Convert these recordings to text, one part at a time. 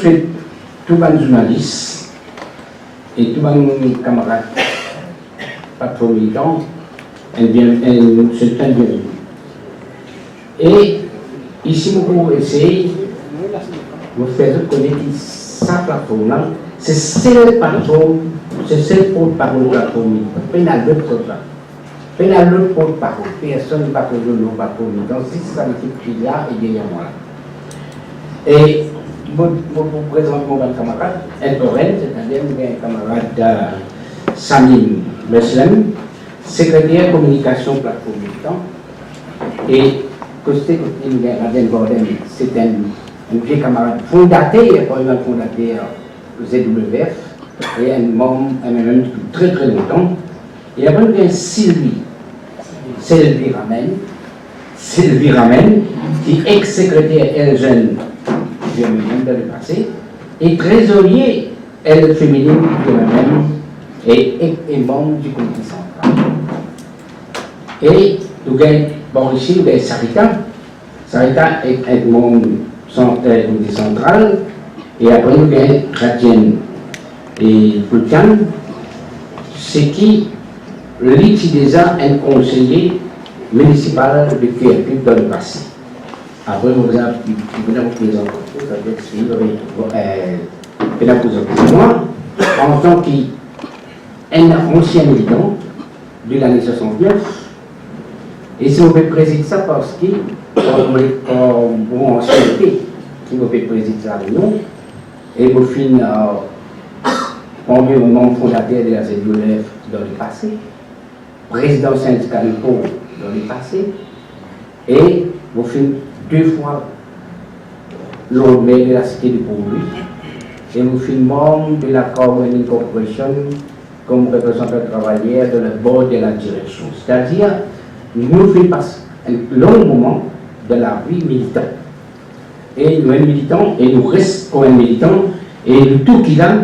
souhaite tous les journalistes et tous les camarades patrons militants un certain bienvenue. Et ici, nous pouvons essayer de faire connaître sa plateforme. C'est celle plateforme, c'est celle porte-parole de la plateforme. Il y a d'autres choses. Il y a l'autre porte-parole. Personne ne va pas de l'autre plateforme. Donc, si ça veut dire qu'il y a, et derrière moi. Et je vous présente mon camarade, Eltoren, c'est-à-dire mon camarade Samim Meslem, secrétaire communication plateforme militant. Et Costé Radel Borden, c'est un vieux camarade fondateur, probablement fondateur ZWF, et un membre MMM depuis très très longtemps. Et après, il y a Sylvie Ramen, qui est ex-secrétaire LGN du MMM dans le passé, et trésorier L féminine du MMM, et membre du comité central. Et nous avons ici, nous avons Sarita. Sarita est membre du comité central. Et après, nous avons Radienne et Fulcan, c'est qui déjà un conseiller municipal de QRP dans le passé. Après, nous avons présenter moi, en tant qu'ancien militant de l'année 69. Et si on peut présider ça parce que, pour ancienneté, qui me fait présider ça à l'Union, et au fin, on est au membre fondateur de la ZWF dans le passé, président syndical pauvre dans le passé, et au fin, 2 fois l'ordre de la cité de Pauvre, et au fin, membre de la Corporation Corporation comme représentant travailleur de la board de la direction. C'est-à-dire, nous faisons un long moment de la vie militante. Et nous sommes militants, et nous restons comme un militant, et le tout qu'il a,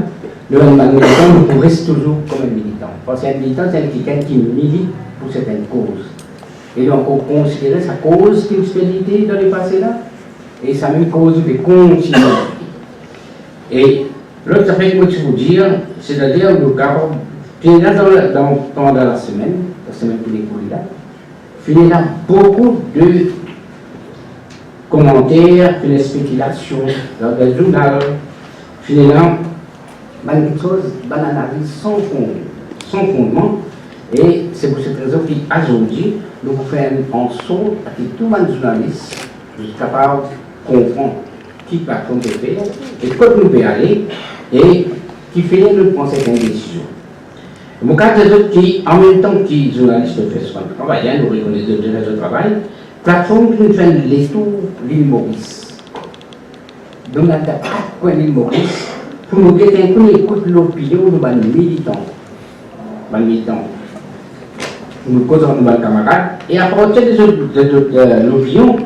le militant, nous restons toujours comme un militant. Parce qu'un militant, c'est quelqu'un qui milite pour certaines causes. Et donc, on considère sa cause qui nous fait l'idée dans le passé là, et sa même cause de continuité. Et l'autre affaire que je veux vous dire, c'est-à-dire, nous avons, pendant la semaine pour les cours là, il y a beaucoup de commentaires, de spéculations dans le journal, il y a quelque chose, une analyse sans fondement. Et c'est pour cette raison qu'aujourd'hui, nous faisons en sorte que tout le journaliste soit capable de comprendre qui plateforme peut faire et quand nous pouvons aller et qui fait nous prendre certaines décisions. Mon cas des autres qui, en même temps que journalistes fait ce travail, nous reconnaissons de travail, plateforme qui nous fait les tours l'île Maurice. Donc, on a 4 points l'île Maurice pour nous guetter un peu écoute l'opinion de nos militants. Nous causons nos camarades et à partir de l'opinion,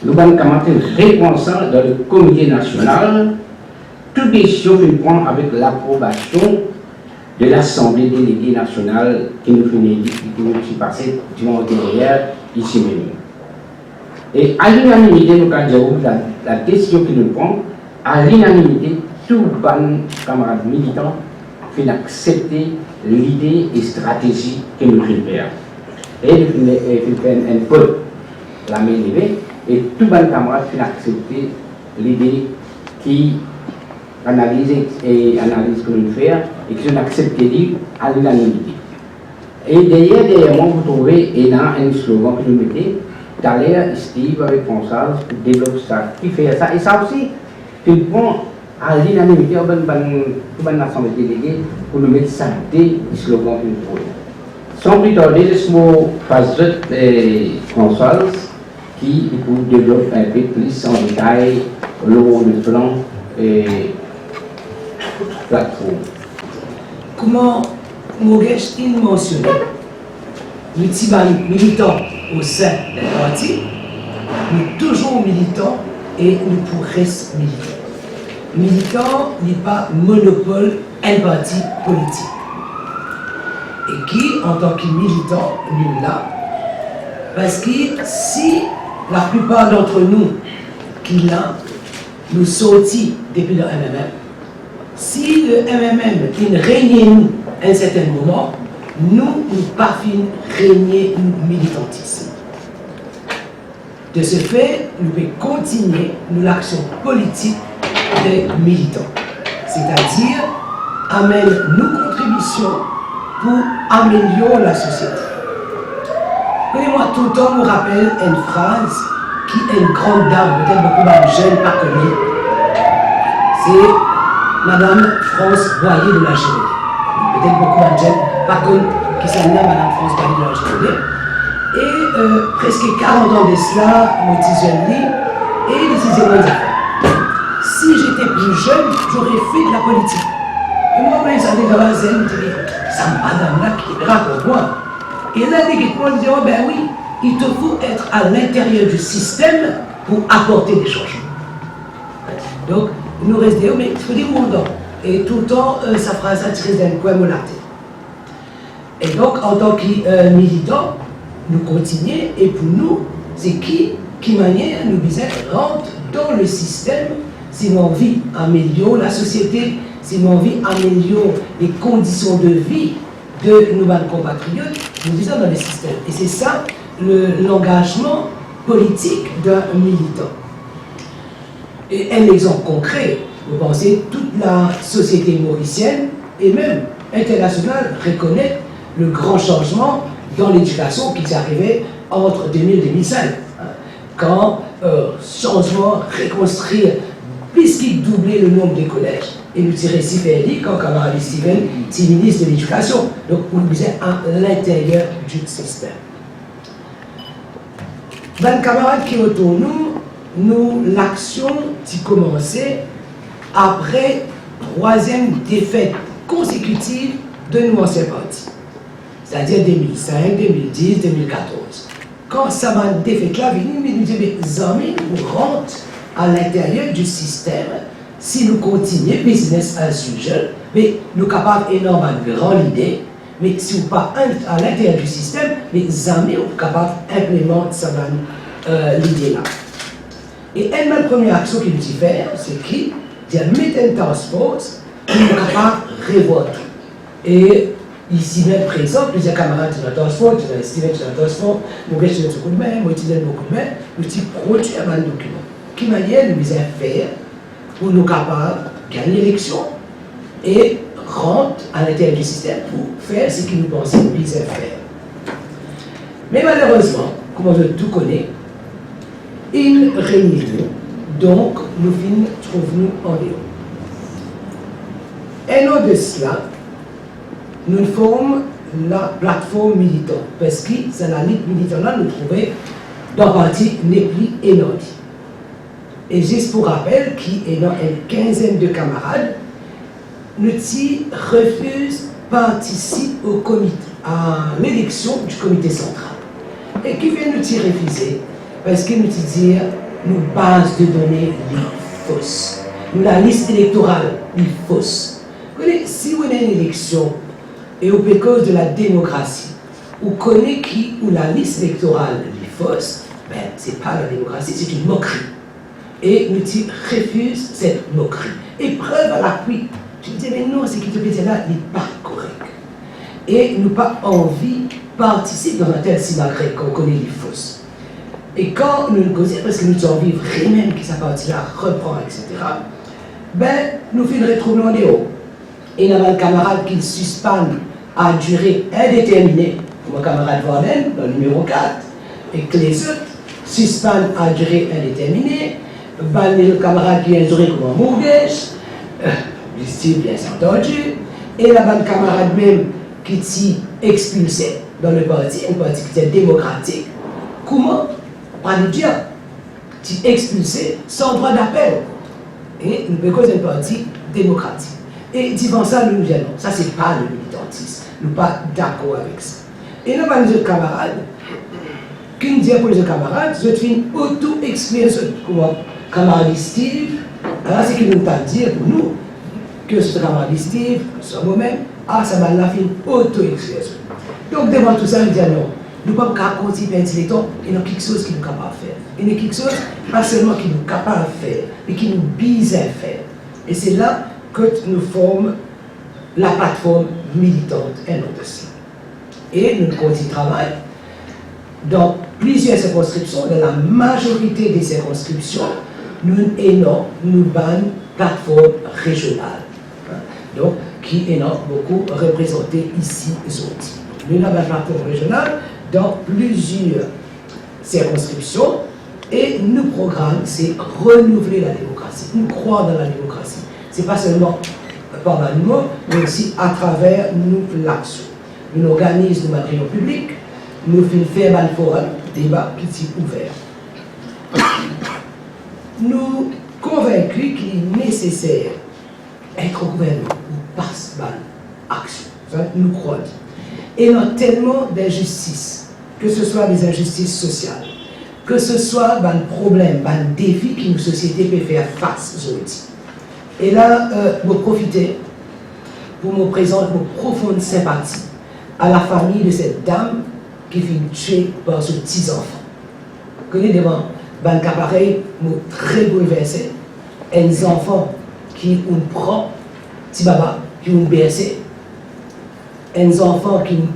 nous allons commenter responsable dans le comité national toute décision que nous prenons avec l'approbation de l'Assemblée déléguée nationale qui nous fait passer durant derrière ici même. Et à l'unanimité, nous avons dit la décision que nous prenons, à l'unanimité, tous les camarades militants ont accepté l'idée et stratégie que nous faisons faire. Et nous faisons un peu la main levée, et tous les camarades ont accepté l'idée qui analyse que nous faisons et qui ont accepté à l'unanimité. Et derrière moi, vous trouvez un slogan que nous mettons, d'aller Steve avec François pour développer ça, qui fait ça. Et ça aussi, tu prends à l'unanimité, tout le l'Assemblée déléguée pour nous mettre ça des slogans que nous trouvons. Sans plus tarder, laisse-moi passer François qui développe un peu plus en détail le plan et plateforme. Comment Mogesh il mentionné, nous sommes militants au sein d'un parti, nous toujours militants et nous pourrons rester militants. Militant n'est pas monopole un parti politique. Et qui, en tant que militant, nous là, parce que si la plupart d'entre nous qui là, nous sortis depuis le MMM. Si le MMM il régnait nous à un certain moment, nous pas régner militantisme. De ce fait, nous pouvons continuer l'action politique des militants. C'est-à-dire, amène nos contributions pour améliorer la société. Moi, tout le temps, me rappelle une phrase qui est une grande dame, peut-être beaucoup de jeunes pas connus. C'est Madame France Boyer de la Gévaudan. Peut-être beaucoup de jeunes pas connus qui s'appelle Madame France Boyer de la Gévaudan. Et presque 40 ans de cela, je suis jeune et je disais bonnes affaires. Si j'étais plus jeune, j'aurais fait de la politique. Et moi-même, ça dit dans la zen, je dis, ça madame là qui raconte moi. Et là, les gens disent, oh ben oui, il te faut être à l'intérieur du système pour apporter des changements. Donc, nous restons, mais il faut dire mon don. Et tout le temps, sa phrase a tiré d'un coin mon latte. Et donc, en tant que militants, nous continuons, et pour nous, c'est qui manière nous disons, rentre dans le système si on veut améliorer la société, si on veut améliorer les conditions de vie de nos compatriotes, nous disons dans le système. Et c'est ça l'engagement politique d'un militant. Et un exemple concret, vous pensez, toute la société mauricienne et même internationale reconnaît le grand changement dans l'éducation qui est arrivé entre 2000 et 2005. Quand changement, reconstruire, puisqu'il doublait le nombre des collèges. Et nous tirons ici Félix, quand camarade Steven, c'est ministre de l'Éducation. Donc, on disait à l'intérieur du système. Dans le camarade qui autour nous, l'action qui commençait après troisième défaite consécutive de nos anciens partis. C'est-à-dire 2005, 2010, 2014. Quand ça m'a défaite-là, nous nous disons, mes amis, nous rentrons à l'intérieur du système. Si nous continuons business as usual, mais nous sommes capables énormément de grande idée, mais si nous ne sommes pas à l'intérieur du système, mes amis sont capables d'implémenter l'idée-là. Et une première action qu'il nous dit faire, c'est qu'il mettre une task force qui est capable de revoir tout. Et ici même présent, plusieurs camarades de la task force, Steven de la task force, nous avons un coup de main, nous avons beaucoup de main, nous avons produit un document. Qui manière nous allons faire pour nous capables de gagner l'élection et rentrer à l'intérieur du système pour faire ce que nous pensons nous allons faire. Mais malheureusement, comme on tout connaît, il règne donc nous trouvons en dehors. Et au de cela, nous formons la plateforme militante, parce que c'est la lutte militante là nous trouvons dans le parti Népli et Nordi. Et juste pour rappel, qui est dans une quinzaine de camarades, nous refusent participer au comité, à l'élection du comité central. Et qui vient nous refuser parce que nous disent nos bases de données les fausses. Nous la liste électorale les fausses. Si vous avez une élection et au cause de la démocratie, vous connaissez qui ou la liste électorale les fausses, ben c'est pas la démocratie, c'est une moquerie. Et nous refusons cette moquerie. Et preuve à l'appui. Tu dis, mais non, ce qui te plaît là n'est pas correct. Et nous pas envie de participer dans un tel simagré qu'on connaît les fausses. Et quand nous le causons, parce que nous avons envie vraiment que sa partie-là reprend, etc., ben, nous faisons retrouver en dehors. Et nous avons un camarade qui suspend à durée indéterminée, comme mon camarade Varden, dans le numéro 4, et que les autres suspendent à durée indéterminée. Le camarade qui est juré comme un mougèche, style bien entendu, et la bande camarade même qui s'est expulsé dans le parti, un parti qui était démocratique. Comment, pas nous dire, tu expulsé sans droit d'appel. Et nous pouvons causer un parti démocratique. Et disant ça, nous nous disons non, ça c'est pas le militantisme, nous ne sommes pas d'accord avec ça. Et nous avons nos autres camarades, qui nous disent pour les autres camarades, je fais une auto-expulsion. Camarade Steve, alors c'est qu'il nous a dit pour nous que ce camarade Steve, sur moi-même, ça m'a fait une auto-expression. Donc devant tout ça, il dit non, nous ne pouvons pas continuer à dire, il y a quelque chose qui nous capable de faire. Il y a quelque chose, pas seulement qui nous capable de faire, mais qui nous vise à faire. Et c'est là que nous formons la plateforme militante et non de cela. Et nous continuons de travailler dans plusieurs circonscriptions, dans la majorité des circonscriptions, nous avons une plateforme régionale. Donc, qui est beaucoup représentée ici aujourd'hui. Nous avons une plateforme régionale dans plusieurs circonscriptions et nos programmes, c'est renouveler la démocratie. Nous croyons dans la démocratie. Ce n'est pas seulement par la mots, mais aussi à travers nous l'action. Nous organisons nos réunions publiques, nous faisons un forum, débat qui est ouvert. Nous convaincus qu'il est nécessaire d'être au gouvernement ou passe l'action. Nous croyons. Et il y a tellement d'injustices, que ce soit des injustices sociales, que ce soit des problèmes, des défis qu'une société peut faire face aujourd'hui. Et là, je profite pour me présenter mon profonde sympathie à la famille de cette dame qui fut tuée par ses petits-enfants. Vous connaissez devant un cas pareil, très bouleversé, un enfant qui on prend, petit baba, qui on bercé, un enfant qui nous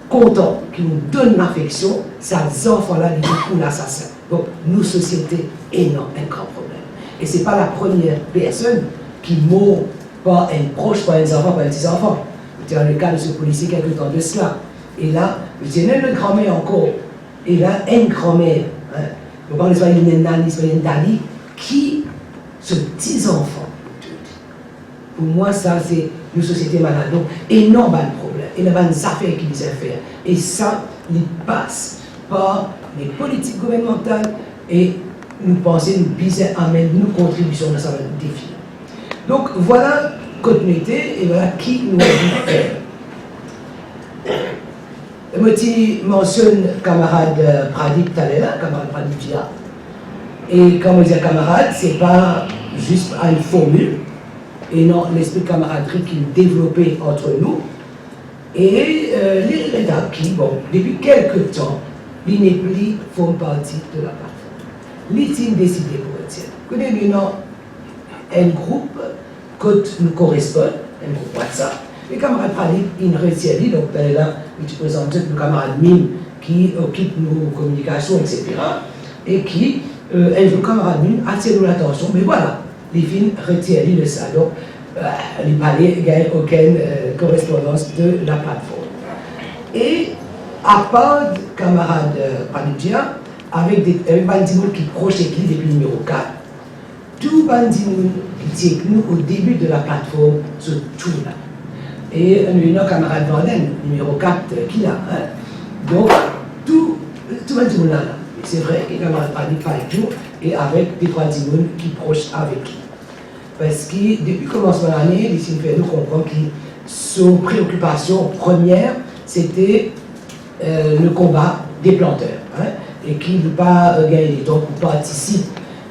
content, qui nous donne l'affection, ces enfants-là, ils sont l'assassin. Donc, nous, société, ayons un grand problème. Et ce n'est pas la première personne qui meurt par un proche, par un enfant, par un petit-enfant. C'était le cas de ce policier quelque temps de cela. Et là, je dis, même le grand-mère encore, et là, une grand-mère, on parle de une nanny, une dali, qui, ce petit-enfant, pour moi, ça, c'est une société malade. Donc, énorme problème, énorme affaires qui disent faire. Et ça, il passe par les politiques gouvernementales et nous pensons, nous visons à mettre nos contributions dans ce défi. Donc, voilà continuité et voilà qui nous a dit faire. Je mentionne camarade Pradip Talela, camarade Pradip Dia. Et comme je dis camarade, ce n'est pas juste une formule, et non l'esprit de camaraderie qui est développé entre nous. Et les rédacteurs qui, bon, depuis quelques temps, ils n'est plus font partie de la plateforme. Ils ont décidé pour eux. Nous avons un groupe que nous correspond, un groupe WhatsApp. Les camarades Pradip, ils retirent, donc là, ils présentent nos camarades Mime qui occupent nos communications, etc. Et qui, un camarade Mime, attire l'attention, mais voilà, les films retirent de ça. Donc, les palais n'ont aucune correspondance de la plateforme. Et à part camarade Pradipia, avec des bandits qui projettent depuis le numéro 4, tout bandit qui était nous au début de la plateforme se tourne. Et nous avons un camarade Vanden, numéro 4, qui a. Donc, tout bandit là. C'est vrai que camarade Pradip avec nous et avec des trois dimons qui proches avec lui. Parce que depuis le commencement de l'année, les fait nous comprendre que son préoccupation première, c'était le combat des planteurs. Et qu'il n'a pas gagné. Donc, on participe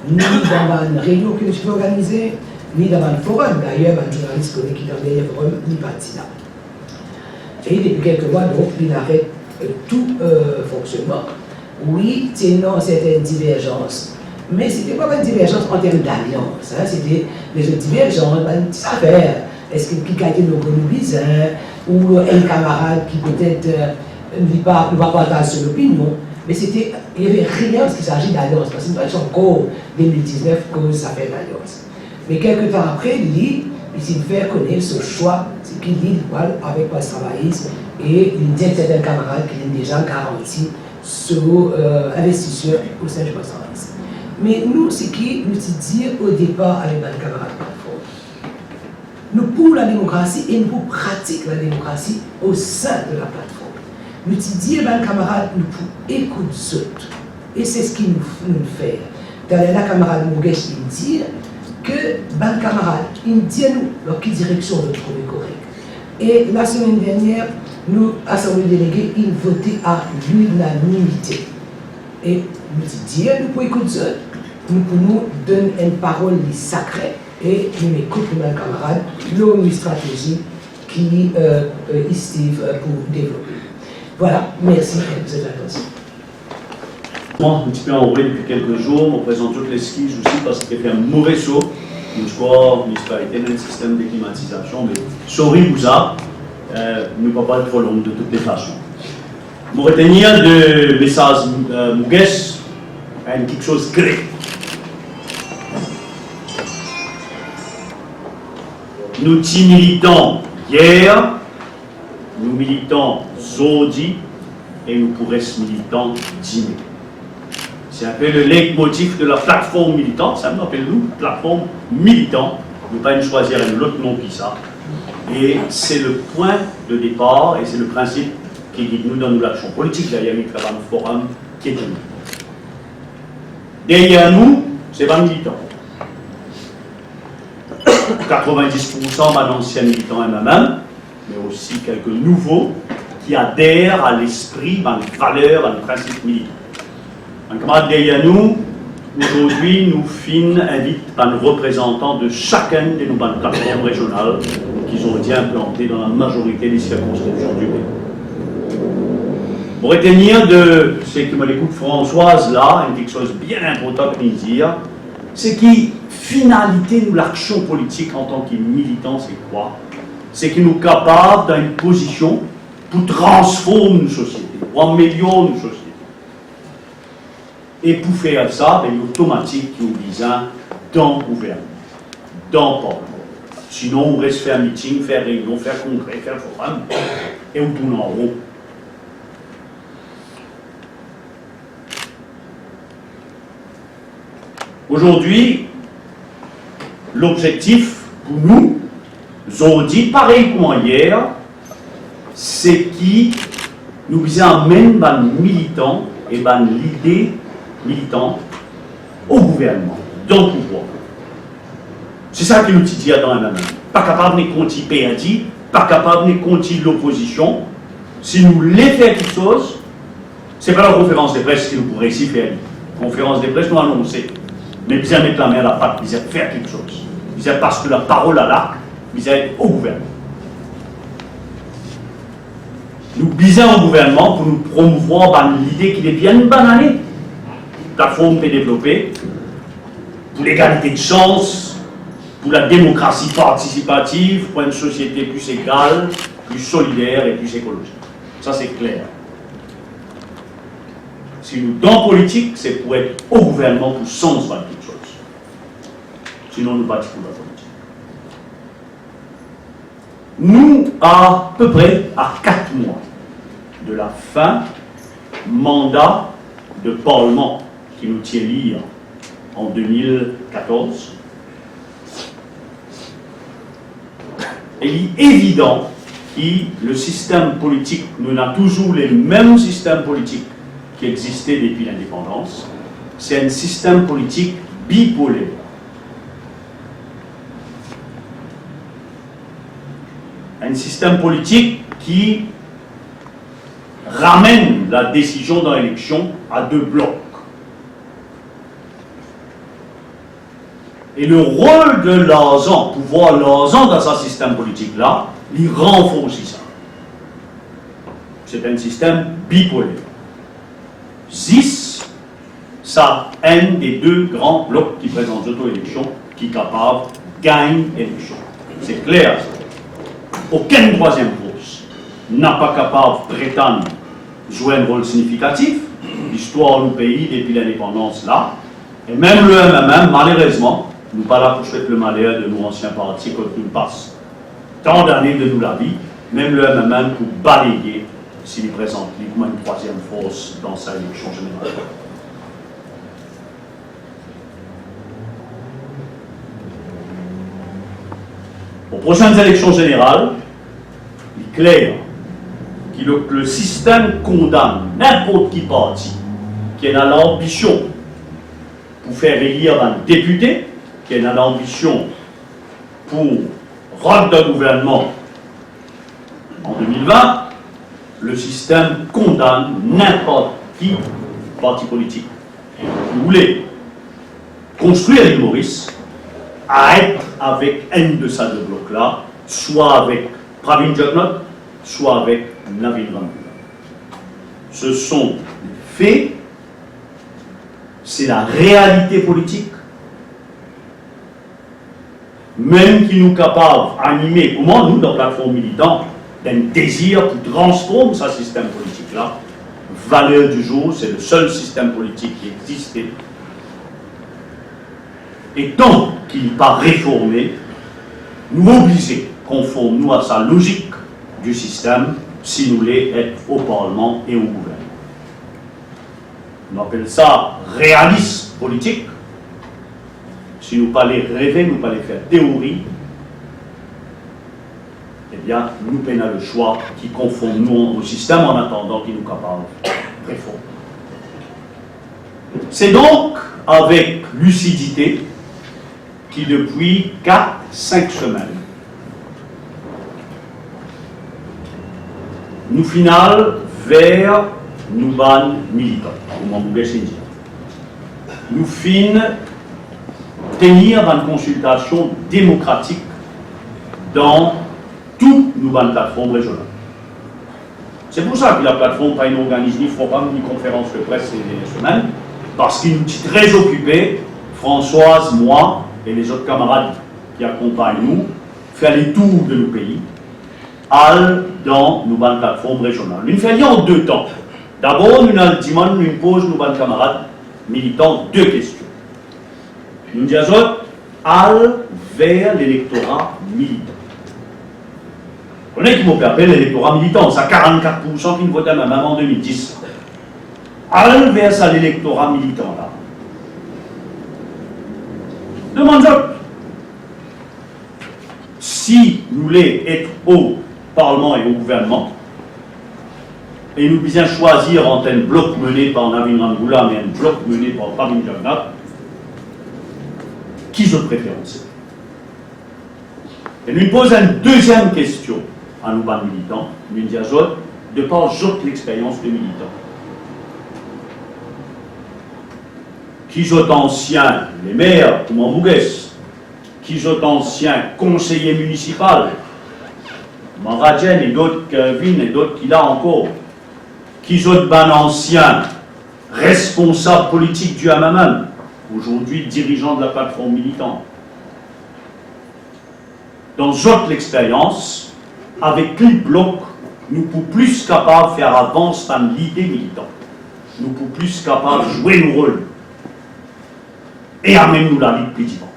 ni dans une réunion que je peux organiser, ni dans un forum. D'ailleurs, un journaliste connaît qui dans le forum, ni parti là. Et depuis quelques mois, donc, il arrête tout fonctionnement. Oui, tenant certaines divergences. Mais ce n'était pas une divergence en termes d'alliance, c'était des autres divergences, une petite affaire. Est-ce que qui gagne nos gonoubis, ou un camarade qui peut-être ne va pas partager son opinion, mais il n'y avait rien qui s'agit d'alliance, parce que c'est encore 2019 que ça fait l'alliance. Mais quelques temps après, il s'est fait connaître ce choix, c'est qu'il dit avec quoi travaillisme, et il dit à certains camarades qu'il est déjà garanti sur investisseur au sein du travaillisme. Mais nous, ce qui nous dit au départ avec nos camarades plateforme, nous pour la démocratie et nous pour pratiquer la démocratie au sein de la plateforme. Nous dit à nos camarades, nous pour écouter ceux. Et c'est ce qui nous fait. Dans la camarade Mougesh, il dit que nos camarades, il dit à nous dans quelle direction nous trouver correct. Et la semaine dernière, nous, Assemblée déléguée, ils votaient à l'unanimité. Et nous disons, nous pouvons écouter ça, nous pouvons donner une parole sacrée et nous écoutons nos camarades, nos stratégies qui Steve pour développer. Voilà, merci de cette attention. Moi, un petit peu enroué depuis quelques jours, on présente toutes les skis aussi parce qu'il fait un mauvais saut. Une fois, municipalité dans le système de climatisation, mais sorry vous ça, nous ne pouvons pas être trop long de toutes les façons. Pour retenir de message Mougues, quelque chose de clé. Nous militons hier, nous militons aujourd'hui et nous pourrons militants dîner. C'est un peu le leitmotiv de la plateforme militante, ça nous appelle nous, plateforme militante. Nous ne pouvons pas choisir un autre nom que ça. Et c'est le point de départ et c'est le principe qui guide nous dans l'action politique. Derrière nous, un forum qui est nous. Derrière nous, c'est pas militant. 90% d'anciens militants MMM, mais aussi quelques nouveaux qui adhèrent à l'esprit, à les valeurs, à les principes militants. Un camarade derrière nous, aujourd'hui, nous invitons un représentant de chacun de nos plateformes régionales qui ont été implantées dans la majorité des circonscriptions du pays. Pour retenir de ce que me l'écoute Françoise là, quelque chose de bien important à dire, c'est que finalité nous l'action politique en tant que militant, c'est quoi? C'est que nous sommes capables d'une position pour transformer une société, pour améliorer une société. Et pour faire ça, il est automatique qu'il y a dans le gouvernement, dans le Parlement. Sinon, on reste faire meeting, faire réunion, faire congrès, faire forum, et on tourne en rond. Aujourd'hui, l'objectif pour nous, aujourd'hui, pareil comme hier, c'est qui nous amène les militants et l'idée militante au gouvernement, dans le pouvoir. C'est ça que nous disons dans la main. Pas capable de continuer PND, pas capable de continuer l'opposition. Si nous voulons faire quelque chose, ce n'est pas la conférence de presse qui nous pourrait ici faire. La conférence de presse nous annoncer. Mais bien mettre la main à la pâte, bien faire quelque chose. Bien parce que la parole à l'arc, bien au gouvernement. Nous bisons au gouvernement pour nous promouvoir l'idée qu'il est bien bananée. La plateforme peut développer pour l'égalité de chance, pour la démocratie participative, pour une société plus égale, plus solidaire et plus écologique. Ça, c'est clair. Si nous, dans la politique, c'est pour être au gouvernement pour sens dans quelque chose. Sinon, nous bâtissons la politique. Nous, à peu près à 4 mois de la fin mandat de Parlement qui nous tient lire en 2014, il est évident que le système politique, nous avons toujours les mêmes systèmes politiques qui existaient depuis l'indépendance, c'est un système politique bipolaire. Un système politique qui ramène la décision dans l'élection à 2 blocs. Et le rôle de l'argent, pouvoir l'argent dans ce système politique-là, il renforce ça. C'est un système bipolaire. 6, ça un des 2 grands blocs qui présentent l'auto-élection, qui est capable de gagner l'élection. C'est clair. Aucune troisième force n'a pas capable de prétendre jouer un rôle significatif. L'histoire du pays depuis l'indépendance là, et même le MMM, malheureusement, nous pas là pour souhaiter le malheur de nos anciens partis quand nous passe. Tant d'années de nous la vie, même le MMM pour balayer s'il présente comme une troisième force dans sa élection générale. Aux prochaines élections générales, il est clair que le système condamne n'importe qui parti qui a l'ambition pour faire élire un député, qui a l'ambition pour rendre un gouvernement en 2020, le système condamne n'importe qui parti politique. Vous voulez construire l'île Maurice à être avec un de ces 2 blocs-là, soit avec Pravin Jagnnath, soit avec Navin Ramgoola. ce sont les faits, c'est la réalité politique, même qui nous capable d'animer, comment nous, dans la plateforme militante, d'un désir pour transformer ce système politique-là. Valeur du jour, c'est le seul système politique qui existait. Et tant qu'il n'est pas réformé, nous obliger, conforme-nous à sa logique du système, si nous voulons être au Parlement et au gouvernement. On appelle ça réalisme politique. Si nous ne pas les rêver, nous ne pas les faire théorie, eh bien, nous prenons le choix qui conforme nous au système en attendant qu'il nous capable de réformer. C'est donc avec lucidité qui, depuis 4-5 semaines, nous finale vers nous ban militants, comme on dit. Nous fin tenir une consultation démocratique dans toutes nos plateformes régionales. C'est pour ça que la plateforme pas une organisme ni forum ni conférence de presse ces dernières semaines, parce qu'il nous est très occupé, Françoise, moi et les autres camarades qui accompagnent nous, faire les tours de nos pays, aller dans nos plateformes régionales. Nous faisons en 2 temps. D'abord, nous avons demandé, nous posons nos camarades militants 2 questions. Nous disons, aller vers l'électorat militant. Vous connaissez qui m'appelle l'électorat militant, c'est 44% qui ne votaient même en 2010. Aller vers l'électorat militant là. Demandons si nous voulons être au Parlement et au gouvernement, et nous devons choisir entre un bloc mené par Navin Ramgoolam et un bloc mené par Pravin Jagnat, qui je préférence. Et nous posons une deuxième question à nos militants, nous disons, de par l'expérience de militants. Qui sont anciens, les maires, comme en Bouguès, qui sont anciens conseillers municipaux, Maradjen et d'autres, Kevin et d'autres qui là encore, qui sont anciens responsables politiques du MMM, aujourd'hui dirigeants de la plateforme militante. Dans notre expérience, avec les blocs, nous sommes plus capables de faire avancer dans l'idée militante. Nous sommes plus capables de jouer nos rôles. Et amener-nous la vie plus vivante.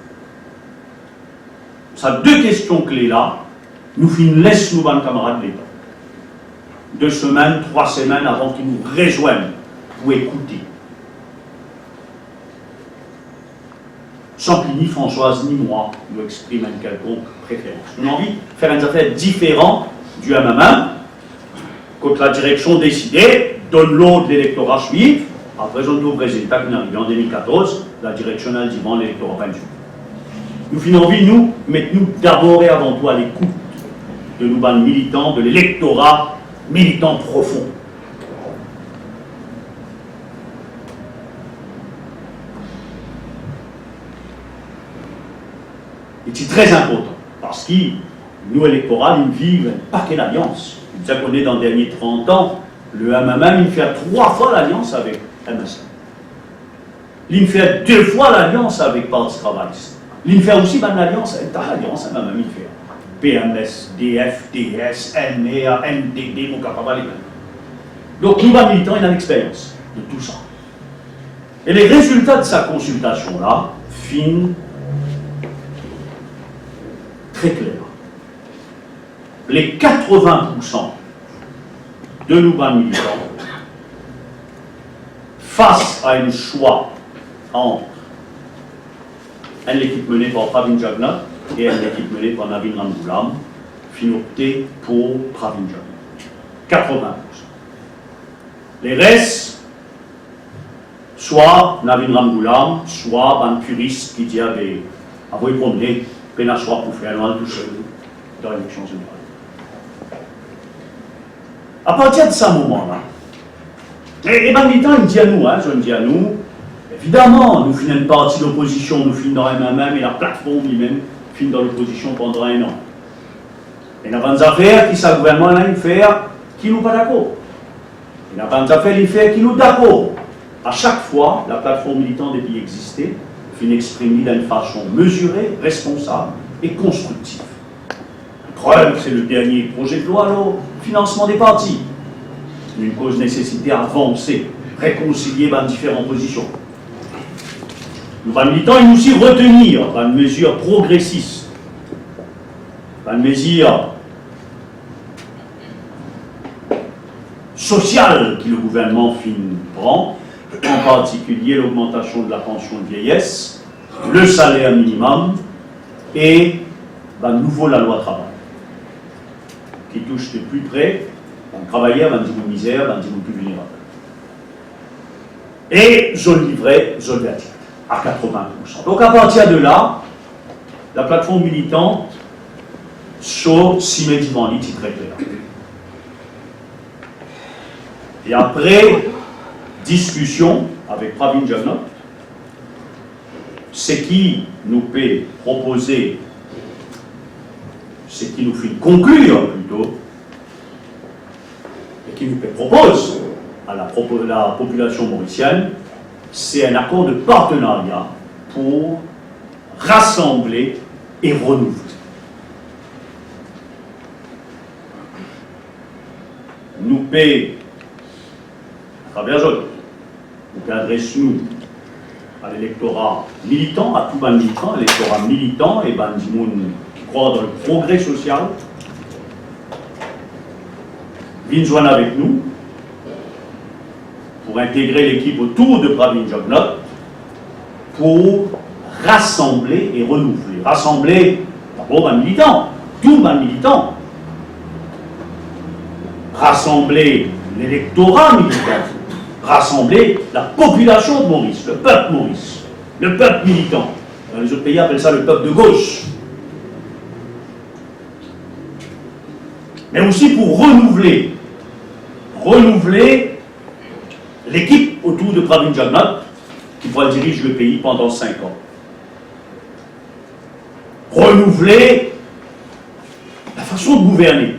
Ces 2 questions clés là, nous laissons nos camarades de l'État. 2 semaines, 3 semaines avant qu'ils nous rejoignent pour écouter. Sans que ni Françoise ni moi nous expriment une quelconque préférence. Nous avons envie de faire une affaire différente du MMM, quand la direction décidée, donne l'ordre de l'électorat suivre, après on trouve résultat qui arrive en 2014, la direction a dit bon, l'électorat pas nous avons envie, nous, mettons-nous d'abord et avant tout à l'écoute de nos militants, de l'électorat militant profond. Et c'est très important, parce que nous, électorats, nous vivons un paquet d'alliances. Vous savez qu'on est dans les derniers 30 ans, le MMM, il fait 3 fois l'alliance avec MSN. Il fait 2 fois l'alliance avec Parti travailliste. Il fait aussi une alliance, l'alliance MMM, il fait PMS, DF, DS, NEA, NDD, mon capable. Donc, nous, militants, il a l'expérience de tout ça. Et les résultats de sa consultation-là finissent très clair. Les 80% de nos militants, face à un choix entre une équipe menée par Pravin Jagnat et une équipe menée par Navin Ramgoolam, opté pour Pravin Jagnat. 80%. Les restes, soit Navin Ramgoolam, soit un puriste qui dit vous promener, un choix pour faire un tout seul dans l'élection générale. À partir de ce moment-là, et les militants, ils disent à nous, je dis à nous, évidemment, nous finissons une partie de l'opposition, nous finissons dans MMM et la plateforme lui-même finit dans l'opposition pendant 1 an. Et nous avons des affaires qui, ça gouvernement là, il fait, qui nous pas d'accord. Il n'a pas fait l'effet qui nous d'accord. À chaque fois, la plateforme militante des pays existait, finit exprimée d'une façon mesurée, responsable et constructive. Preuve, c'est le dernier projet de loi, le financement des partis. Une cause nécessité avancer, réconcilier dans différentes positions. Nous, les militants, ils nous aussi retenir dans une mesure progressiste, dans une mesure sociale que le gouvernement prend, en particulier l'augmentation de la pension de vieillesse, le salaire minimum et de nouveau la loi travail, qui touche de plus près les travailleurs, les misère, les plus vulnérables. Et zone livrée, zone verticale, à 80%. Donc à partir de là, la plateforme militante saute si médivant très clair. Et après discussion avec Pravin Jagnot, ce qui nous peut proposer, ce qui nous fait conclure plutôt, et qui nous propose à la population mauricienne, c'est un accord de partenariat pour rassembler et renouveler. Nous paie, à travers eux, nous adressons à l'électorat militant, à tout le militant, l'électorat militant et ben du monde qui croit dans le progrès social, viennent joindre avec nous pour intégrer l'équipe autour de Pravin Jagnot pour rassembler et renouveler. Rassembler d'abord un militant, tout un militant. Rassembler l'électorat militant, rassembler la population de Maurice, le peuple militant. Dans les autres pays, appellent ça le peuple de gauche. Mais aussi pour renouveler l'équipe autour de Pravin Jagnot qui pourra diriger le pays pendant 5 ans. Renouveler la façon de gouverner.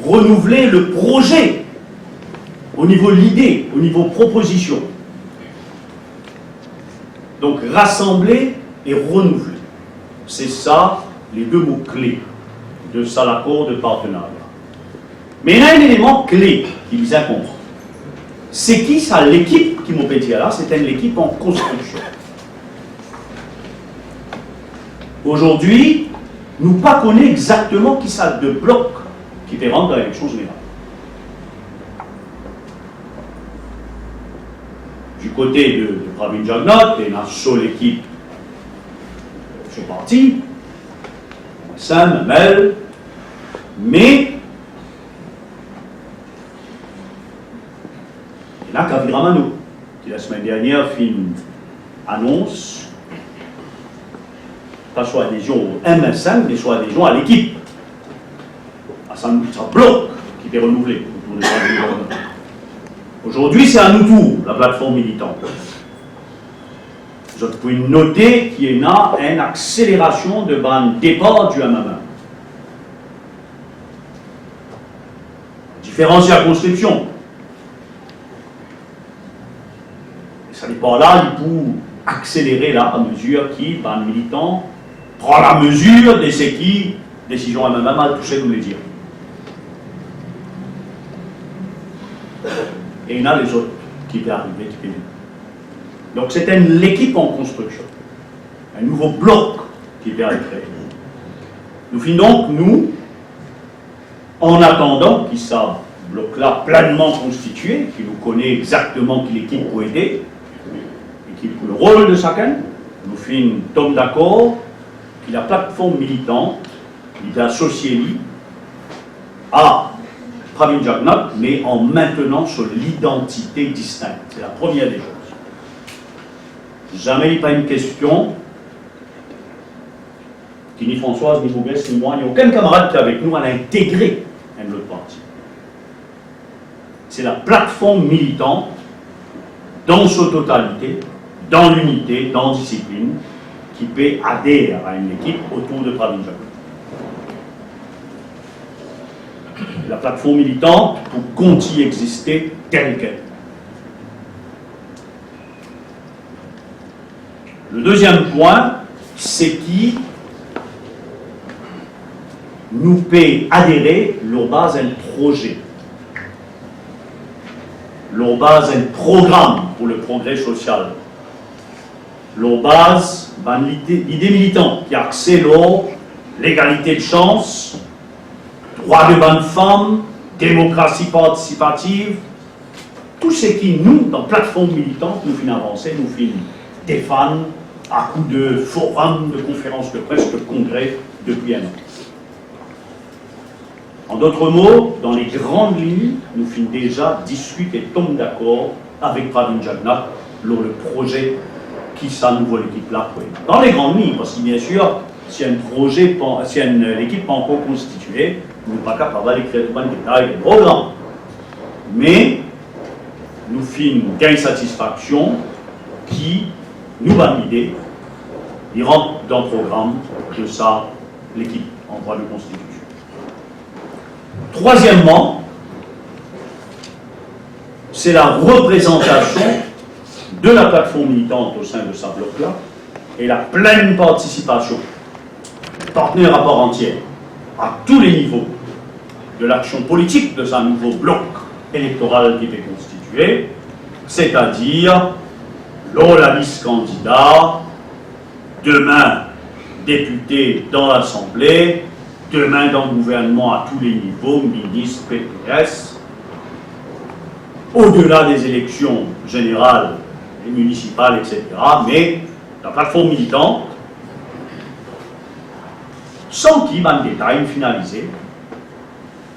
Renouveler le projet au niveau de l'idée, au niveau proposition. Donc rassembler et renouveler. C'est ça les deux mots clés de ça l'accord de partenariat. Mais il y a un élément clé qui vous a compris. C'est qui ça l'équipe qui m'a pété là? C'est une équipe en construction. Aujourd'hui, nous ne connaissons pas exactement qui ça de bloc qui peut rentrer dans l'élection générale. Du côté de Pravin Jagnot, il y a une seule équipe sur parti, Sam, Mel, mais il y en a Kaviramano, qui la semaine dernière fait une annonce, pas soit adhésion au MSM, mais soit adhésion à l'équipe. Ça bloc qui peut renouveler autour de Pravin Jagnot. Aujourd'hui, c'est à nous tour, la plateforme militante. Vous pouvez noter qu'il y a une accélération de départ du MMM. Différentes circonscriptions. Et ça dépend là, il peut accélérer là, à mesure qui, le militant, prend la mesure de ce qui, décision MMM, a touché, nous le dire. Et il y en a les autres qui peuvent arriver, qui peuvent venir. Donc c'est l'équipe en construction, un nouveau bloc qui peut être créé. Nous finissons donc, nous, en attendant qu'il soit bloc-là pleinement constitué, qu'il nous connaît exactement qui l'équipe peut aider, et qu'il peut le rôle de chacun, nous finissons tomber d'accord que la plateforme militante, il est associée à Pravin Jagnot, mais en maintenant sur l'identité distincte. C'est la première des choses. Jamais il n'y a pas une question qui ni Françoise, ni Boubès, ni moi, ni aucun camarade qui est avec nous à intégrer un autre parti. C'est la plateforme militante dans sa totalité, dans l'unité, dans la discipline, qui peut adhérer à une équipe autour de Pravin Jagnot. La plateforme militante, pour continuer à exister, telle qu'elle. Le deuxième point, c'est qui nous fait adhérer leur base un projet, leur base un programme pour le progrès social, leur base l'idée militante qui accélère l'égalité de chance, droit de bonne femme, démocratie participative, tout ce qui nous, dans plateforme militante, nous fait avancer, nous fait défendre à coup de forums, de conférences de presse, de congrès depuis un an. En d'autres mots, dans les grandes lignes, nous finissons déjà discuter et tomber d'accord avec Pravin Jagnnath sur le projet qui sa nouvelle équipe là. Dans les grandes lignes, parce que bien sûr, si un projet, si l'équipe pas encore constituée, nous ne sommes pas capables d'écrire tout le détail des programmes. Mais nous finissons gain satisfaction qui nous valide, il rentre dans le programme de ça, l'équipe en droit de constitution. Troisièmement, c'est la représentation de la plateforme militante au sein de sa bloc-là et la pleine participation, partenaire à part entière, à tous les niveaux de l'action politique de sa nouveau bloc électoral qui est constitué, c'est-à-dire lors la liste candidat, demain député dans l'Assemblée, demain dans le gouvernement à tous les niveaux, ministre, PPS, au-delà des élections générales et municipales, etc. Mais la plateforme militante, sans qu'il y ait un détail finalisé,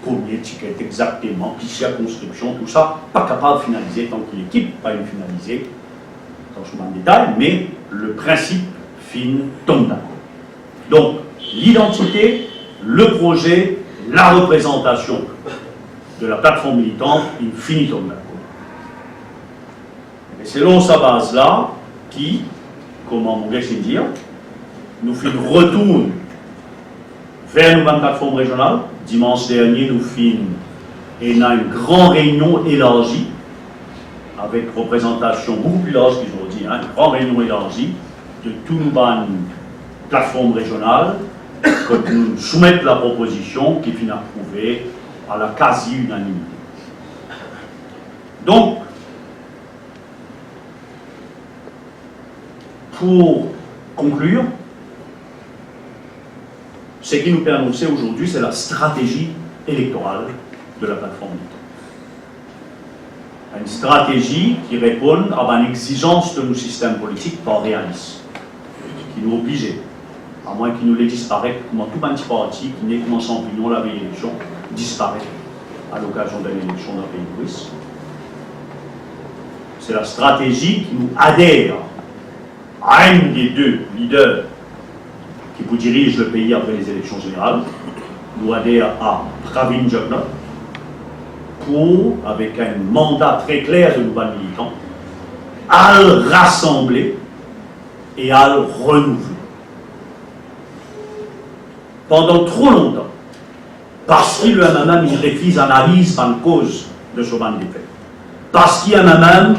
combien de tickets exactement, qui circonscription, tout ça, pas capable de finaliser tant que l'équipe pas finalisée, dans ce détail, mais le principe fin tombe d'accord. Donc, l'identité, le projet, la représentation de la plateforme militante, il finit tombe d'accord. Et c'est là sa base-là qui, comment mon gars c'est dire, nous fait retourne vers une plateforme régionale. Dimanche dernier, nous finissons et on a une grande réunion élargie avec représentation beaucoup plus large qu'aujourd'hui, une grande réunion élargie de toutes nos plateformes régionales, que nous soumettons la proposition qui finit approuvée à la quasi-unanimité. Donc, pour conclure, ce qui nous peut annoncer aujourd'hui, c'est la stratégie électorale de la plateforme militante. Une stratégie qui répond à une exigence de nos systèmes politiques pas réalistes, qui nous oblige, à moins qu'ils nous les disparaissent, comme tout petit parti qui n'est qu'un champignon, la vieille élection, disparaît à l'occasion de l'élection d'un pays russe. C'est la stratégie qui nous adhère à un des deux leaders qui vous dirige le pays après les élections générales, nous adhère à Pravin Jagnnath, pour, avec un mandat très clair de nouveaux militants, à le rassembler et à le renouveler. Pendant trop longtemps, parce qu'il a même une refuse analyse en cause de ce ban des faits, parce qu'il a même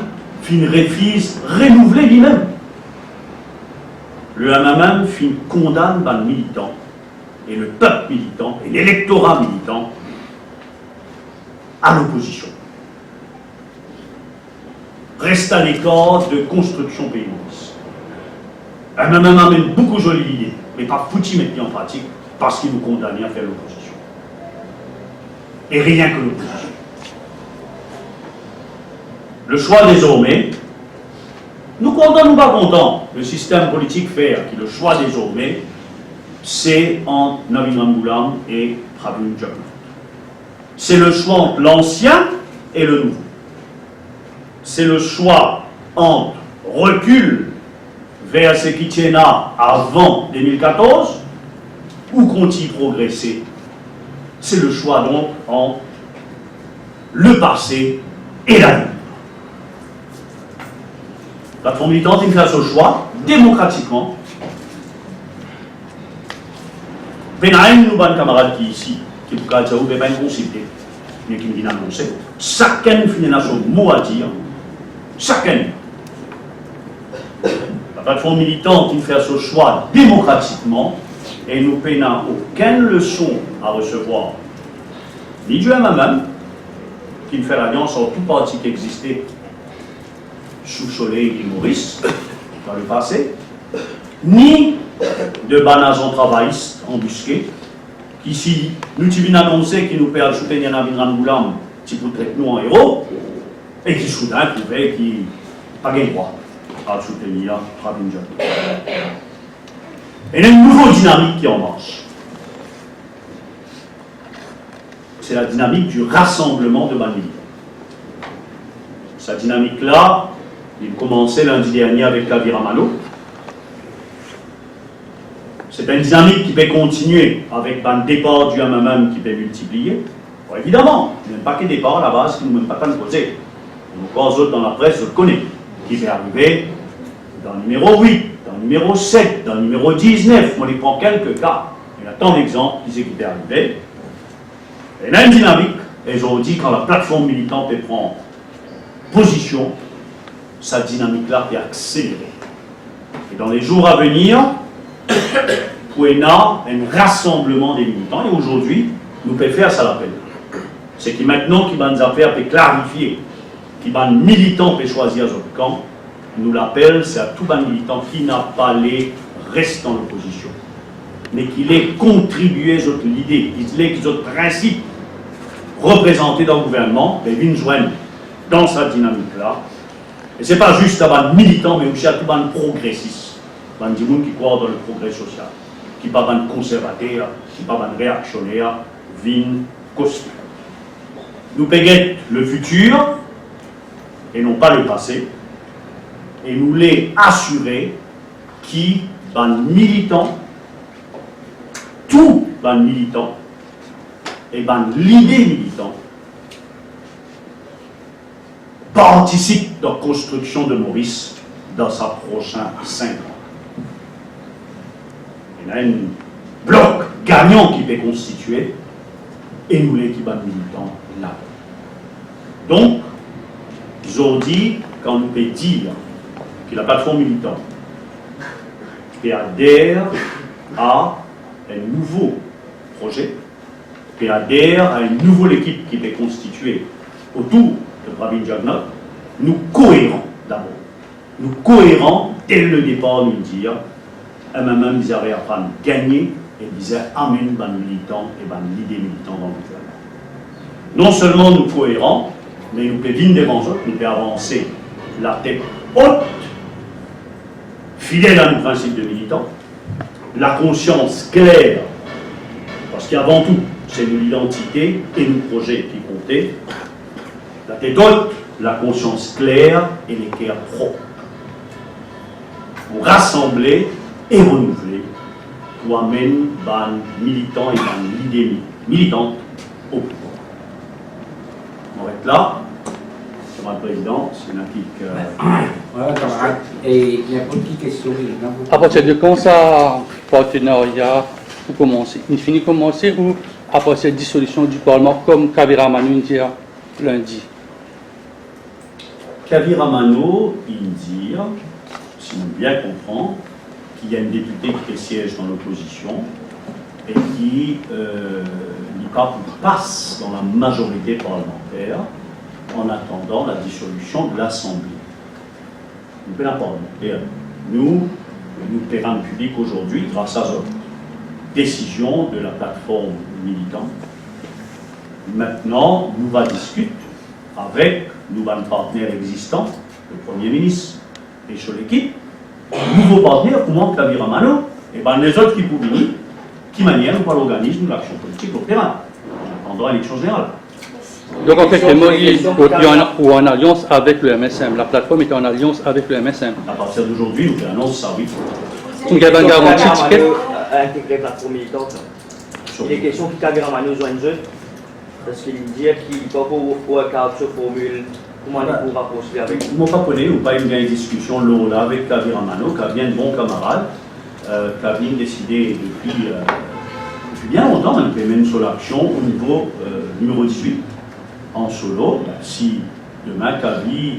une refuse renouveler lui-même. Le MMM condamne les militants, et le peuple militant, et l'électorat militant, à l'opposition. Reste à l'écart de construction pays Maurice. MMM amène beaucoup de jolies idées, mais pas foutu mettre en pratique, parce qu'il nous condamne à faire l'opposition. Et rien que l'opposition. Le choix désormais, nous comptons, nous pas contents. Le système politique fait que le choix désormais, c'est entre Navin Ramgoolam et Pravin Jagnnath. C'est le choix entre l'ancien et le nouveau. C'est le choix entre recul vers ce qui tient avant 2014 ou continue progresser. C'est le choix donc entre le passé et l'avenir. La plateforme militante fait ce choix démocratiquement. Nous avons un camarade qui est ici, qui est pour qu'il pas consulté. mais qui vient annoncer. Chacun finit son mot à dire. Chacun. La plateforme militante qui fait ce choix démocratiquement et nous n'a aucune leçon à recevoir, ni du MMM, qui fait l'alliance en tout parti qui existait sous soleil et Maurice dans le passé, ni de banazons travaillistes embusqués, qui si nous avons annoncé qu'ils nous perdent soutenir Navin Boulam, qui vous traite nous en héros, et qui soudain trouvaient qu'ils n'ont pas de droit à soutenir Rabin Jacob. Et il y a une nouvelle dynamique qui en marche. C'est la dynamique du rassemblement de Banili. Cette dynamique-là, il commençait lundi dernier avec Kabir Amano. C'est une dynamique qui peut continuer avec un départ du MMM qui peut multiplier. Bon, évidemment, il y a un paquet de départs à la base qui ne nous même pas tant poser. Encore autres dans la presse, je le connais, qui peut arriver dans le numéro 8, dans le numéro 7, dans le numéro 19. On les prend quelques cas. Il y a tant d'exemples qui peut arriver. Et il y a une dynamique, et je vous dis, quand la plateforme militante prend position, cette dynamique-là est accélérée. Et dans les jours à venir, pour un rassemblement des militants, et aujourd'hui, nous pouvons faire ça l'appel. C'est que maintenant, qui va nous affaires peut clarifier, qui va militant peut choisir notre camp, nous l'appelle, c'est à tout un militant qui n'a pas les reste dans l'opposition, mais qu'il ait contribué à l'idée, qu'il ait qu'ils principe représenté dans le gouvernement, mais viennent joindre dans cette dynamique-là. Et ce n'est pas juste à un militant, mais aussi à tout un progressiste, un des gens qui croient dans le progrès social, qui ne sont pas un conservateur, qui ne sont pas un réactionnaire, viennent costume. Nous payons le futur et non pas le passé, et nous les assurer qui sont militants, tout les militants, et l'idée militante participe dans la construction de Maurice dans sa prochaine 5 ans. Il y a un bloc gagnant qui peut constituer et nous les qui sont militants là. Donc, aujourd'hui, quand nous pouvons dire que la plateforme militante adhère à un nouveau projet, qui adhère à une nouvelle équipe qui est constituée autour de Pravin Jagnot, nous cohérents d'abord. Nous cohérents dès le départ, nous dire, MMM disait à gagner et disait amener ban militant et ban l'idée militant dans le gouvernement. Non seulement nous cohérents, mais nous pouvons venir devant eux, nous pouvons avancer la tête haute, fidèle à nos principes de militants, la conscience claire, parce qu'avant tout, c'est l'identité et nos projets qui comptaient. La tête haute, la conscience claire et les cœurs propres. Pour rassembler et renouveler, pour amener les militants et l'idée militante au pouvoir. On va être là. Monsieur le Président, c'est une petite. Voilà, camarade. Et il y a une petite question. À partir de quand ça, partenariat, pour commencer? Il finit commencer ou après cette dissolution du Parlement, comme Kabir Amano dit lundi? Kabir Amano, il dit, si on bien comprend, qu'il y a une députée qui siège dans l'opposition et qui passe dans la majorité parlementaire en attendant la dissolution de l'Assemblée. Nous pouvons l'apporter. Nous terrain public aujourd'hui, grâce à cette décision de la plateforme militante. Maintenant, nous allons discuter avec nos partenaires existants, le Premier ministre et sur l'équipe, nouveaux partenaires, comment Kabir Amano, et les autres qui publient, qui manière nous l'organisme de l'action politique au terrain, en attendant l'élection générale. Donc en fait, les mots ou en alliance avec le MSM. La plateforme est en alliance avec le MSM. À partir d'aujourd'hui, nous annonçons ça, oui. Une garantie ticket. Avec la plateforme militante. Il est question que Kabir Amano joigne eux, parce qu'il dit qu'il ne peut pas un cadre sur formule. Comment il pourra poursuivre avec vous? Mon paponné, ou pas une grande discussion là avec Kabir Amano, qui a bien de bons camarades, qui a bien décidé depuis bien longtemps, même sur l'action au niveau numéro 18, en solo. Si demain Kavi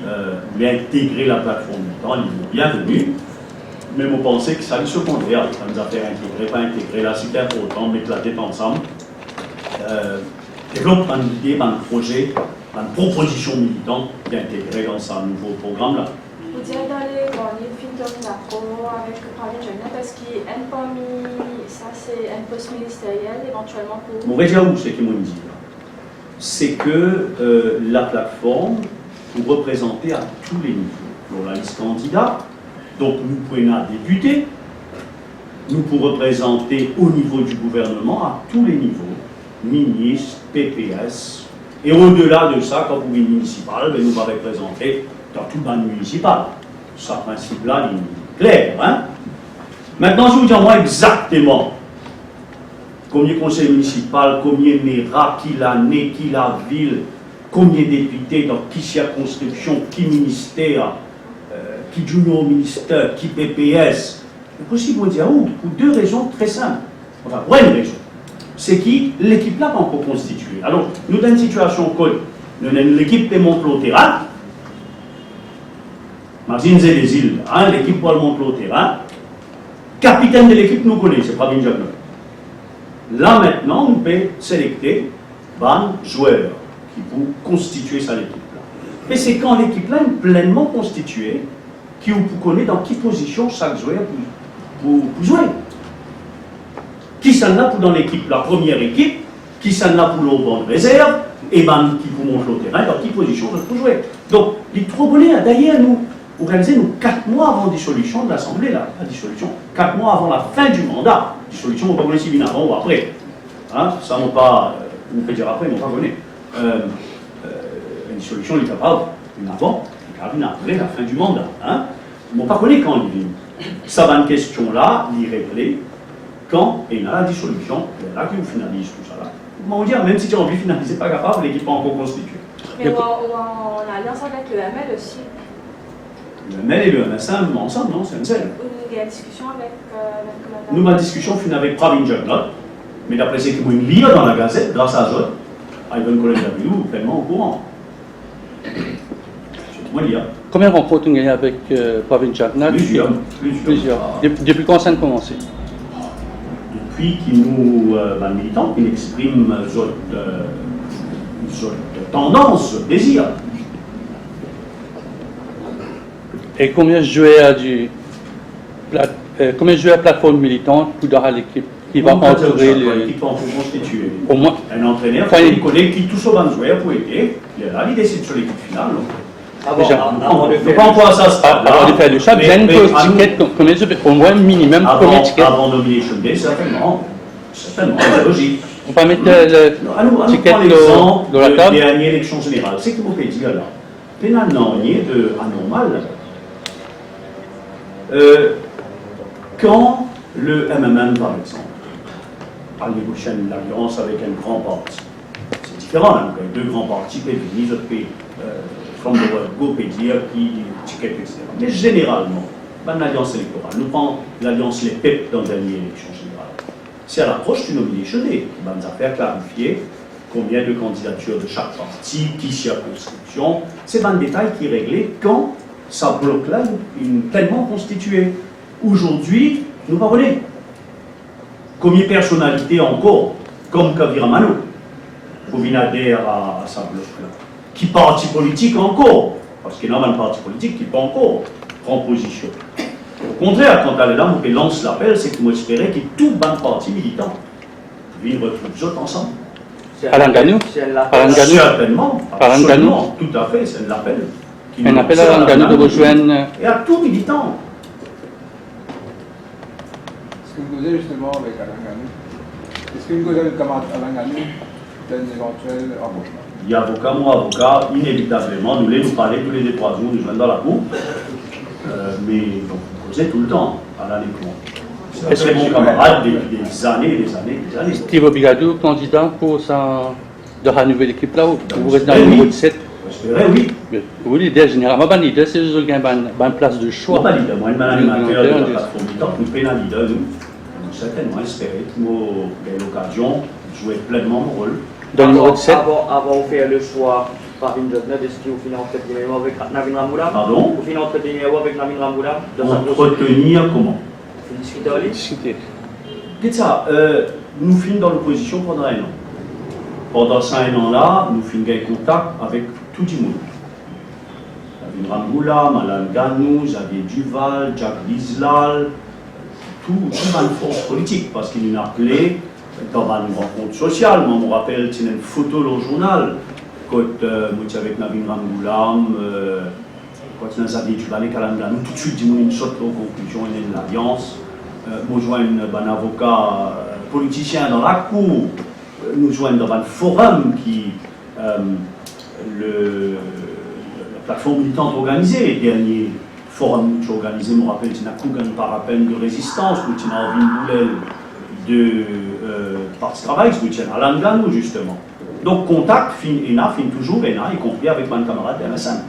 voulait intégrer la plateforme militant, il est bienvenu. Mais vous pensez que ça est secondaire, ça nous a fait intégrer, pas intégrer. Là, c'est important de mettre la tête ensemble. Développe une idée, un projet, une proposition militante d'intégrer dans ce nouveau programme-là. Vous dites d'aller dans les films avec Pravin Jagnat parce qu'il y a un parmi ça, c'est un poste ministériel éventuellement pour. Mon rédiat où c'est qui m'ont dit là, c'est que la plateforme pour représenter à tous les niveaux. Pour la liste candidat, donc nous pouvons être députés, nous pouvons représenter au niveau du gouvernement à tous les niveaux, ministres, PPS, et au-delà de ça, quand vous êtes municipal, ben, nous va représenter dans tout le ban municipal. Ça, principe-là, il est clair. Hein? Maintenant, je vous dis moi exactement combien de conseils municipaux, combien de maires, qui l'année, qui la ville, combien de députés dans qui circonscription, qui ministère, qui junior ministère, qui PPS. C'est possible de dire où? Pour deux raisons très simples. Enfin, pour une raison. C'est qui l'équipe-là pas encore constituée. Alors, nous dans une situation code, nous avons l'équipe qui monte au terrain. Martine et les îles, hein, l'équipe qui monte au terrain. Capitaine de l'équipe nous connaît, c'est pas bien Jacques. Là maintenant, nous pouvons sélecter un joueur qui peut constituer cette équipe-là. Mais c'est quand l'équipe-là est pleinement constituée qui vous connaît dans quelle position chaque joueur peut jouer. Qui s'en a pour dans l'équipe, la première équipe, qui s'en a pour le banc de réserve, et ben qui peut monter au terrain, dans quelle position je peux jouer. Donc, les trop bonnets, d'ailleurs, nous organisons 4 mois avant la dissolution de l'Assemblée, la dissolution, 4 mois avant la fin du mandat. Dissolution, on ne va pas connaître si bien avant ou après. Hein, ça, on pas, on peut dire après, mais on ne va pas connaître. La dissolution, il est capable, une avant, une après la fin du mandat. Hein. On ne va pas connaître quand il vient. Ça va une question-là, l'y régler. Quand il y a la dissolution, c'est là qu'on finalise tout ça là. On va dire, même si tu as envie de finaliser, pas capable, l'équipe n'est pas encore constituée. Mais ou en alliance avec le ML aussi. Le ML et le MSM ensemble, non, c'est une seule. Il y a une discussion avec le commandant. Nous, ma discussion finit avec Pravin Jagnat, mais d'après ce qu'ils m'ont lu dans la gazette, grâce à Zot, Ivan Colin W, pleinement au courant. C'est tout moi lire. Combien de rencontres vous avez avec Pravin Jagnat? Plusieurs. Depuis quand ça a commencé? Depuis qu'il nous, militants, qui expriment tendance, désir. Et combien de joueurs à plateforme militante pour dans l'équipe qui va entourer l'équipe en constituer. Au moins. Un entraîneur qui connaît qui tout sauve un joueur pour aider. Il est là, il décide sur l'équipe finale. Avant de faire pas encore ça. Avant de faire le choix, bien une ticket, au moins minimum combien de tickets? Avant Nomination Day, certainement. Certainement, c'est logique. On va mettre le ticket dans la table. La dernière élection générale, c'est que vous pouvez dire là. Pénal non, il y a de anormal. Quand le MMM, par exemple, a négocié une alliance avec un grand parti, c'est différent, hein, deux grands partis, PPI, From the World Go, PDR, qui ticket, etc. Mais généralement, une alliance électorale, nous prenons l'alliance les PEP dans la dernière élection générale. C'est à l'approche du nomination day, qui va nous faire clarifier combien de candidatures de chaque parti, qui circonscription. C'est un détail qui est réglé quand ça bloc-là est pleinement constitué. Aujourd'hui, nous parlons combien de personnalités encore, comme Kavira Manu, pour venir adhérer à sa bloc-là. Qui parti politique encore, parce qu'il y a un parti politique qui peut encore prendre position. Au contraire, quand elle est là, on lance l'appel, c'est que moi j'espérais que tout le parti militant vienne retrouver les autres ensemble. Alanganou? Certainement, absolument, tout à fait, c'est l'appel. Un appel à Alanganou de rejoindre. Et à tout militant. Est-ce que vous causez justement avec Alanganou? Est-ce que vous causez avec Alanganou d'un éventuel embauchement? Il y a avocat, moi avocat, inévitablement, nous allons nous parler tous les 3 jours, nous joignons dans la cour. Mais donc, vous causez tout le temps à l'année courante. C'est mon camarade depuis des années et des années et des années. Steve Obigadou, candidat pour de la nouvelle équipe là, vous restez dans le numéro 17. J'espérais, oui. Oui, l'idée généralement, l'idée c'est de gagner une place de choix. Pas l'idée, moi, je suis animateur de la plateforme militante, nous payons l'idée, nous certainement espérer que nous avons l'occasion de jouer pleinement mon rôle Dans le numéro 17. Avant de faire le choix par une job, est-ce qu'il faut entretenir avec Navin Ramboula? Pardon? Vous finissez entretenir avec Navin Ramboula? Entretenir comment? Vous discutez avec lui? Discuter. Qu'est-ce que ça? Nous finissons dans l'opposition pendant un an. Pendant ces un an-là, nous finissons en contact avec tout le monde. Navin Ramboula, Malan Ganou, Xavier Duval, Jacques Bislal, tout une force politique, parce qu'il nous a appelé dans une rencontre sociale. Moi, je me rappelle, c'est une photo dans le journal, quand moi, avec Navin Ramboula, quand il y a Xavier Duval et Malan Ganou, tout de suite, il saute aux conclusions, il y a une alliance. Nous joignons un avocat politicien dans la cour, nous joignons dans un forum qui la plateforme militante organisée, le dernier forum que j'ai organisé, je me rappelle, c'est un par appel de résistance, où il y a Arvin Boulel de Parti Travail, où il y a Alain Ganou, justement. Donc, contact, fin toujours, y compris avec mon camarade de MSN.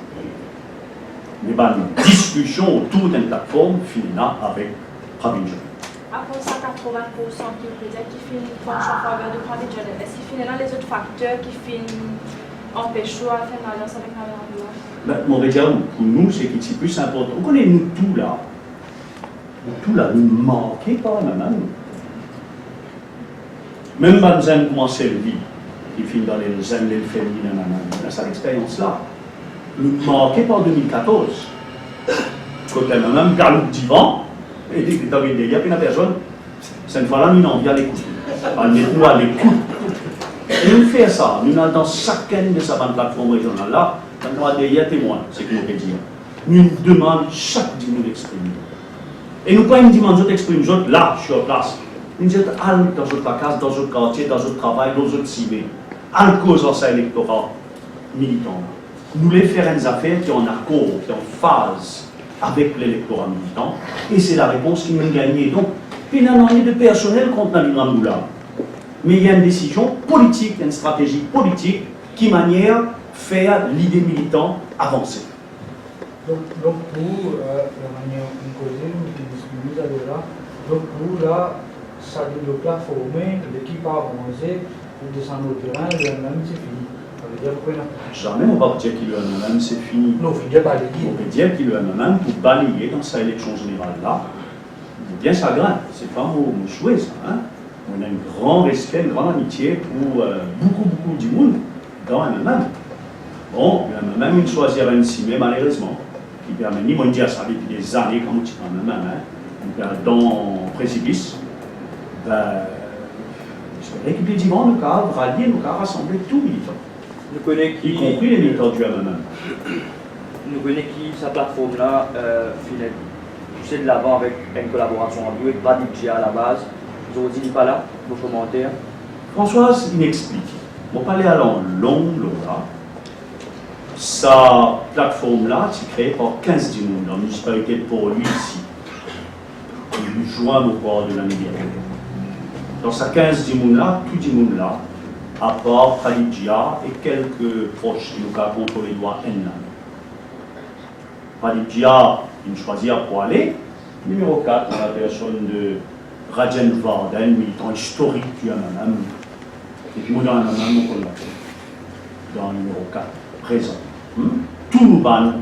Mais une discussion autour d'une plateforme, fin avec Rabin John. Après ça, 80% qui peut dire qui finit penche en faveur de Rabin John. Est-ce qu'il finit là les autres facteurs qui empêchent à faire une alliance avec Navin Ramboula? Mon regard, pour nous, c'est que c'est plus important. On connaît nous tout là. Nous manquons par la même. Même quand nous avons commencé le vie, qui finit dans les années féminines, cette expérience-là, nous manquons par 2014. Quand on a même galop divan, et dit que tu avais des gars, puis la personne, cette fois-là, nous n'en vient à l'écoute. Nous à l'écoute. Et nous faisons ça. Nous sommes dans chacune de ces plateformes régionales-là, nous avons des témoins, c'est ce que nous voulons dire. Nous demandons chaque dimanche d'exprimer. Et nous pas une dimanche d'exprimer, là, je suis en place. Nous disons, allez dans votre case, dans votre quartier, dans votre travail, dans votre cible. À cause de ça électorat militant. Nous voulons faire des affaires qui sont en accord, qui sont en phase avec l'électorat militant. Et c'est la réponse qui nous gagne. Donc, il n'y a rien de personnel contre Navin Ramboula. Mais il y a une décision politique, une stratégie politique qui manière faire l'idée militante avancer. Donc pour la manière dont nous discutons là, donc pour là, ça doit plateformer, l'équipe a avancé, pour descendre au terrain, le même c'est fini. Ça veut dire quoi? Jamais on va dire qu'il y a un même, c'est fini. Non, il faut balayer. On peut dire qu'il y a un même pour balayer dans cette élection générale-là. C'est bien chagrin, c'est pas mon souhait ça. Hein? On a un grand respect, une grande amitié pour beaucoup du monde dans un même. Bon, il y a même une choisir un cimé, malheureusement, qui permet ni moi de dire ça depuis des années, quand tu prends même, hein, dans le précipice. J'espère que les divans nous ont rallié, nous ont rassemblé tous les militants, y compris les militants du MMM. Nous connaissons qui sa plateforme-là, pousser de l'avant avec une collaboration avec Vadidja à la base. Vous avez dit pas là, vos commentaires. Françoise, il explique. On va parler à long là. Sa plateforme-là, c'est créé par 15 du monde, dans la municipalité de Port-Louis ici. Il joint au cours de l'année dernière. Dans sa 15 du monde-là, tout du monde-là, à part Khadidja et quelques proches qui nous ont contrôlé les doigts N. Khadidja, il choisit pour aller. Numéro 4, la personne de Rajen Varden, militant historique du MMM. Et puis, moi, dans le MMM, on l'a fait. Dans le numéro 4, présent. Tout nous ban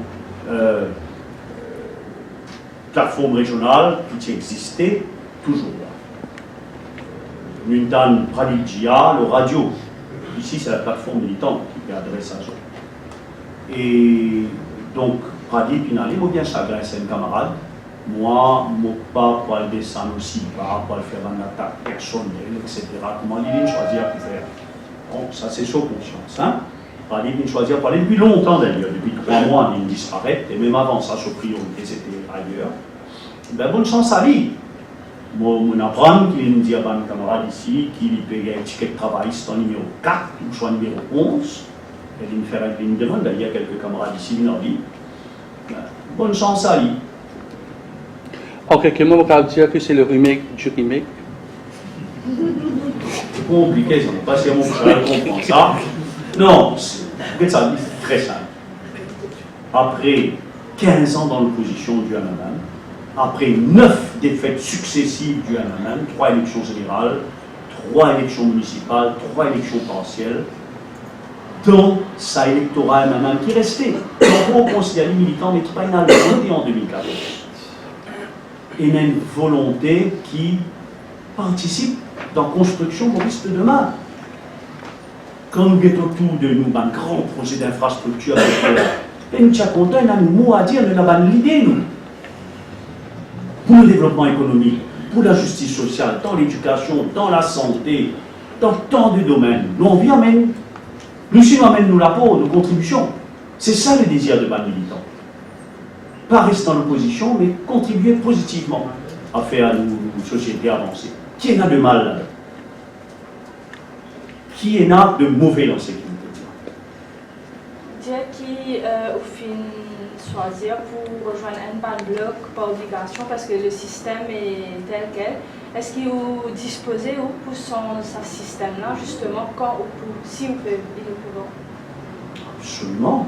plateforme régionale qui existait toujours là. Mundan Pradidjia, le radio. Ici, c'est la plateforme militante qui adresse à ça. Et donc, Pradid, Pinali, moi bien chagrin, c'est un camarade. Moi, je ne peux pas le descendre aussi bas, pour faire une attaque personnelle, etc. Comment il choisir pour faire? Bon, ça c'est chaud conscience. Hein? Il choisir pour aller depuis longtemps d'ailleurs, depuis 3 mois, il disparaît, et même avant ça, sa priorité c'était ailleurs. Ben, bonne chance à lui. Moi, je apprends qu'il me dit à un camarade ici qu'il paye un ticket de travail, c'est en numéro 4 ou soit numéro 11. Et il me fait une demande, il y a quelques camarades ici qui m'ont dit. Ben, bonne chance à lui. En quelques mots, on peut dire que c'est le remake du remake. C'est compliqué, je ne sais pas si mon frère comprend ça. Non, c'est ça, c'est très simple. Après 15 ans dans l'opposition du MMM, après 9 défaites successives du MMM, 3 élections générales, 3 élections municipales, 3 élections partielles, dans sa électorat même qui restait. On considère les militants, mais qui pas une volonté en 2014. Et une volonté qui participe dans la construction du risque de demain. Quand nous mettons autour de nous un grand projet d'infrastructure, et nous sommes contents, nous avons un mot à dire, nous avons l'idée, nous. Pour le développement économique, pour la justice sociale, dans l'éducation, dans la santé, dans tant de domaines. Nous, on vient même, nous amène nous l'apport, nos contributions. C'est ça le désir de ban militant. Pas rester dans l'opposition, mais contribuer positivement à faire une société avancer. Qui en a de mal là-dedans? Qui en a de mauvais dans cette unité? Dire qui, au fin, choisir pour rejoindre un ban bloc par obligation parce que le système est tel quel. Est-ce qu'il est disposé pour son système-là, justement, quand ou si on peut, il le pouvoir? Absolument.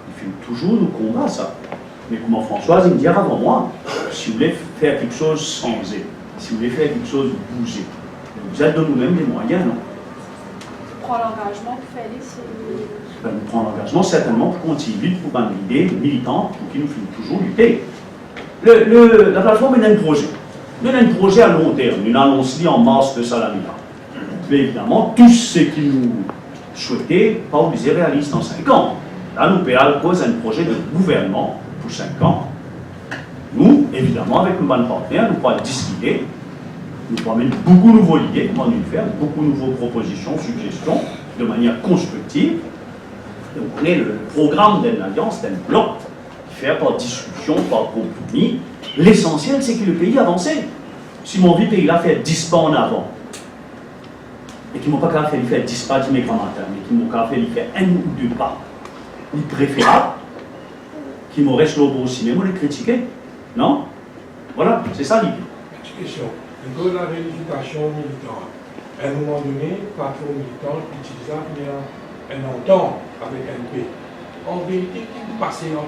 Il faut toujours nous combattre ça. Mais comment Françoise, il me dit avant moi, si vous voulez faire quelque chose changer, si vous voulez faire quelque chose bouger, vous êtes de nous-mêmes les moyens, non? Prendre l'engagement pour faire c'est... Nous prendre l'engagement certainement pour continuer pour une idée militante pour qui nous faisons toujours lutter. La plateforme est un projet. Nous avons un projet à long terme. Nous l'annonçons en mars de cette année-là. Mais évidemment, tout ce que nous souhaitons, pas obligé réaliste dans 5 ans. Là, nous payons un projet de gouvernement pour 5 ans. Nous, évidemment, avec nos bons partenaires, nous pourrons discuter. Nous pourrons mettre beaucoup de nouveaux idées, comment nous faire, beaucoup de nouvelles propositions, suggestions, de manière constructive. Et vous connaissez le programme d'une alliance, d'un bloc, qui fait par discussion, par compromis. L'essentiel, c'est que le pays avance. Si mon pays l'a fait 10 pas en avant, et qu'ils ne m'ont pas fait 10 pas d'immédiat matin, mais qu'ils m'ont fait faire 1 ou 2 pas, il préférable qu'ils me restent l'autre aussi, mais moi les critiquer. Non? Voilà, c'est ça l'idée. Petite question. Une fois la vérification militante, à un moment donné, plateforme militante utilisa un entente avec NP. En vérité, qui passait en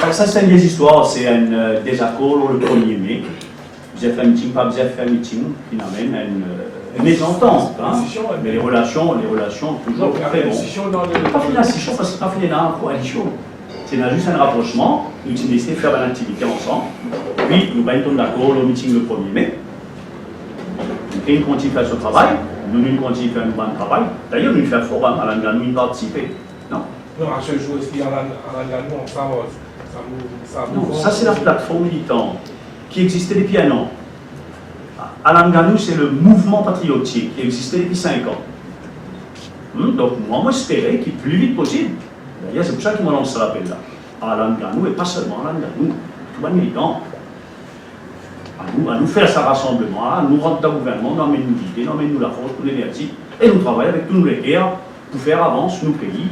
Alors ça, c'est une des histoires, c'est un désaccord le 1er mai. Vous avez fait un meeting, pas vous avez fait un meeting, qui n'amène à une mésentente. Hein? Mais les relations toujours très bonnes. Pas fait la scission parce que pas fait la coalition. C'est juste un rapprochement, nous avons décidé de faire une activité ensemble. Puis, nous avons d'accord au meeting le 1er mai. Nous continuons à faire ce travail, nous continuons à faire un bon travail. D'ailleurs, nous faisons fort à l'Anganou, nous participer. Non? Non, à chaque jour, est-ce qu'il y a l'Anganou, ça non, ça c'est la plateforme militante qui existait depuis 1 an. Alanganou, c'est le mouvement patriotique qui existait depuis 5 ans. Donc, moi, j'espérais qu'il plus vite possible. D'ailleurs, c'est pour ça qu'ils m'ont lancé l'appel là. À Alanganou, et pas seulement à Alanganou, tout le militant. À nous faire ce rassemblement, à nous rendre dans le gouvernement, nous amener l'idée, nous amener la force, nous l'énergie, et nous travailler avec tous nos guerres pour faire avancer nos pays.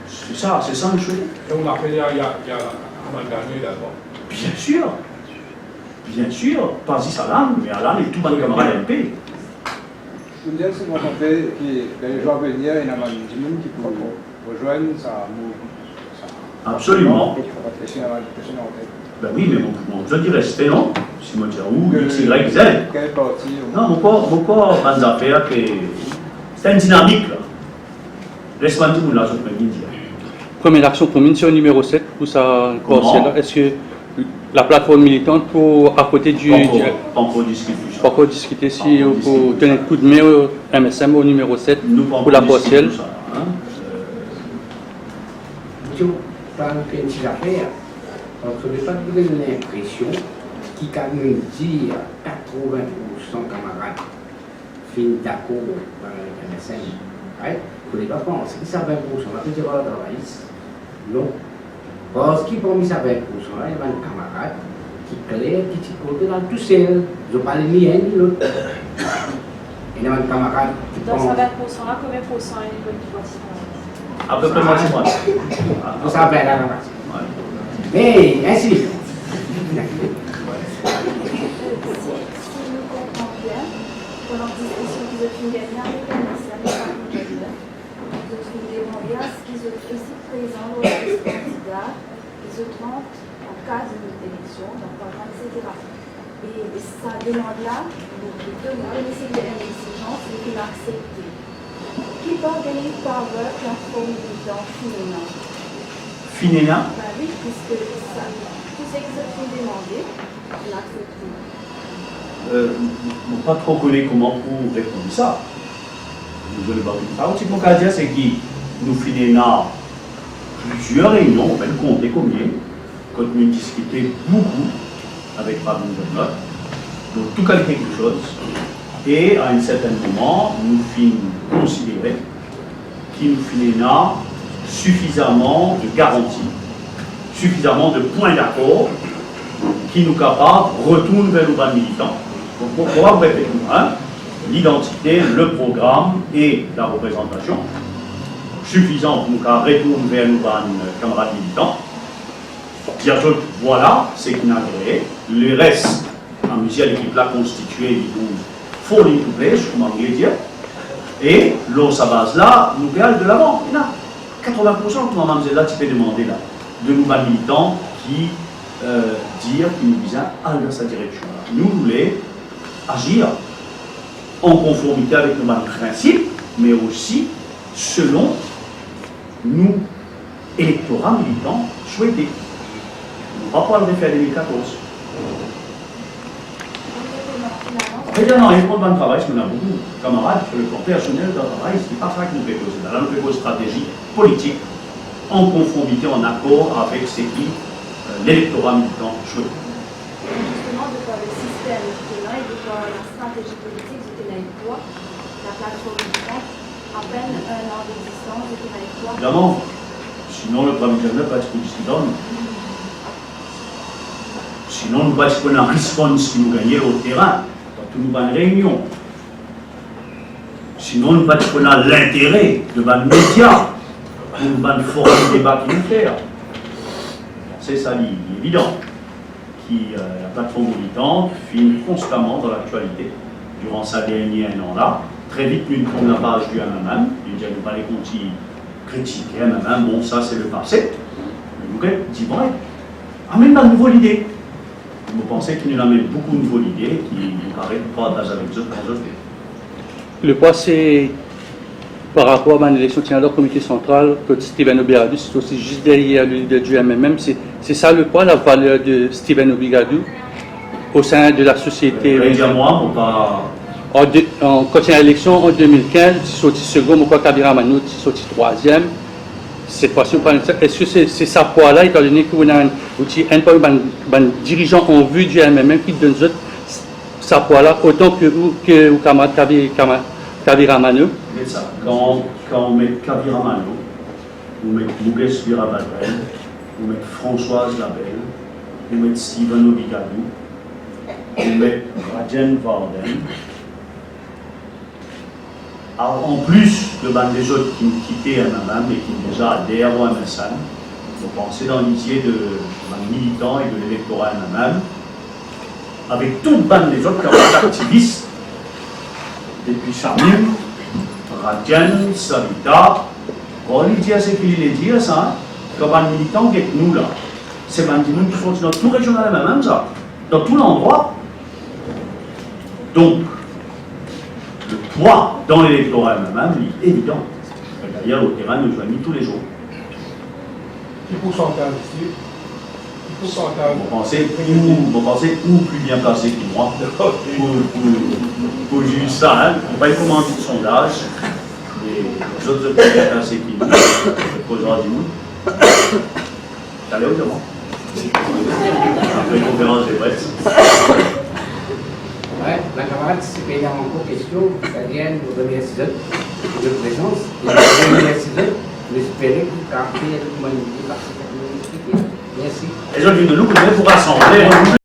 C'est ça le choix. Et on appelle, il y a Alanganou d'abord. Bien sûr, pas si Alan, mais Alan et tout le camarade MP. Je veux dire, c'est mon fait que les jours à venir, il y a un monde qui peut rejoindre ça. Absolument. Ben oui, mais mon besoin d'y rester, non? Si moi je dis où, X, Y, Z. Quelle partie? Non, mon corps, dans affaires, c'est une dynamique là. Laisse-moi dire, là, je peux dire. Première action pour ministère numéro 7, pour ça, est-ce que la plateforme militante pour à côté du... Pas encore discuter. Pas encore discuter si pour donner un coup de main au MSM au numéro 7 pour la partielle. Dans une petite affaire, donc je n'ai pas donné l'impression qu'il y a même dire 80% camarades finissent d'accord dans le MSM. Vous ne pouvez pas penser que ça 20%, là, peut-être pas le travail. Non. Parce qu'il parmi ces 20%, là, il y a un camarade qui claire, qui t'y côté dans tout seul. Je ne parle ni un ni l'autre. Il y a un camarade qui dans pense. ces 20%-là, combien de pourcents est une bonne partie? À peu près moitié-moitié. Vous savez, là, mais ainsi de suite. Si nous comprenons bien, pendant la discussion qu'ils ont fait gagner avec la nationale, nous trouvons bien ce qu'ils ont fait ici présent dans les candidats, ils ont 30 en cas de élection, donc par exemple, etc. Et ça demande-là, c'est une exigence et qu'il a accepté. Qui peut donner par plateforme militant féminin? Finéna. Oui, puisque ça, tout ce que vous demandez, il a accepté. Je ne sais pas trop comment pour répondre à ça. Je ne sais pas. Ce que je veux dire, c'est que nous finissons plusieurs réunions, on va le compter combien, quand nous discutons beaucoup avec Fabien Journal, donc tout quelque chose, et à un certain moment, nous finissons considérer qu'il nous finissons suffisamment de garanties, suffisamment de points d'accord qui nous capables de retourner vers le ban militant. Donc, pour pouvoir répéter, l'identité, le programme et la représentation, suffisant pour nous retourner vers nos camarades militants. Dire que voilà, c'est qu'il a créé. Le reste, en musique, l'équipe là constituée, il faut les doubler, comme on va dire. Et l'eau, sa base là, nous allons de l'avant. Il y a 80%, comme Mme Zella, tu peux demander là, de nos militants qui dire qu'ils nous disent aller dans cette direction. Nous voulons agir en conformité avec nos principes, mais aussi selon nous, électorats militants, souhaités. On va pas le refaire 2014. Très bien, non, il y a pas de travail, parce qu'on a beaucoup de camarades sur le plan personnel de travail, ce n'est pas ça que nous faisons. Là, nous faisons une stratégie politique en conformité, en accord avec ce qui l'électorat militant souhaite. Justement, de quoi le système était là et de quoi la stratégie politique était là et quoi la plateforme militante, à peine un an d'existence était là et quoi. Évidemment, sinon le premier journal va être discutant. Sinon, nous ne pouvons pas response qui nous gagnait au terrain, dans toutes nos réunions. Sinon, nous ne pouvons pas l'intérêt de nos médias, pour nous forum de débat qui nous fait. C'est ça, évident, qui la plateforme militante filme constamment dans l'actualité. Durant sa dernière an-là, très vite, nous prenons la page du MMM, nous disons, nous pas les contis critiquer MMM, bon, ça c'est le passé. Mais nous disons, bon, amène une nouvelle idée. Vous pensez qu'il nous amène beaucoup de nouvelles idées qui nous paraissent pas avec les autres. Le point, c'est par rapport à l'élection de comité central, que Steven Obigadou, c'est aussi juste derrière le leader du MMM. C'est ça le point, la valeur de Steven Obigadou au sein de la société. Moi, pas. Quand il y a l'élection en 2015, il sorti second, mon Kabira Manou, il sorti troisième. Cette fois-ci, est-ce que c'est ça poids-là, étant donné que vous avez un dirigeant en vue du MMM qui donne ça poids-là, autant que vous, camarade Kabira Manou? Quand on met Kabira Manou, on met Mougues Birabadel, on met Françoise Labelle, on met Steven Obigadou, on met Radjen Varden. Alors, en plus de des autres qui ont quitté MMM et qui ont déjà adhéré au MSN, vous pensez dans l'idée de militants et de l'électorat MMM, avec tout le band des autres camarades activistes, depuis Chamim, Radjen, Savita, on lui dit ce qu'il est dit, ça, comme un militant qui est nous là. C'est un militant qui sont dans tout régional MMM, ça, dans tout l'endroit. Donc, le poids dans l'électorat MMM, il est évident. D'ailleurs, au terrain, nous joignons tous les jours. Quel pourcentage ici? Quel pourcentage? Vous pensez où plus bien placé que moi pour juger ça, hein? On va y commencer le sondage. Les autres plus bien placés que nous, le projet du monde. T'allais où devant? Après une conférence des Brest. Ouais, la camarade, c'est qu'il y a encore question, c'est-à-dire vous remercie de votre présence, et vous remercie de espérer que vous avez l'humanité parce que vous expliquez. Merci. Les autres viennent de nous pour rassembler.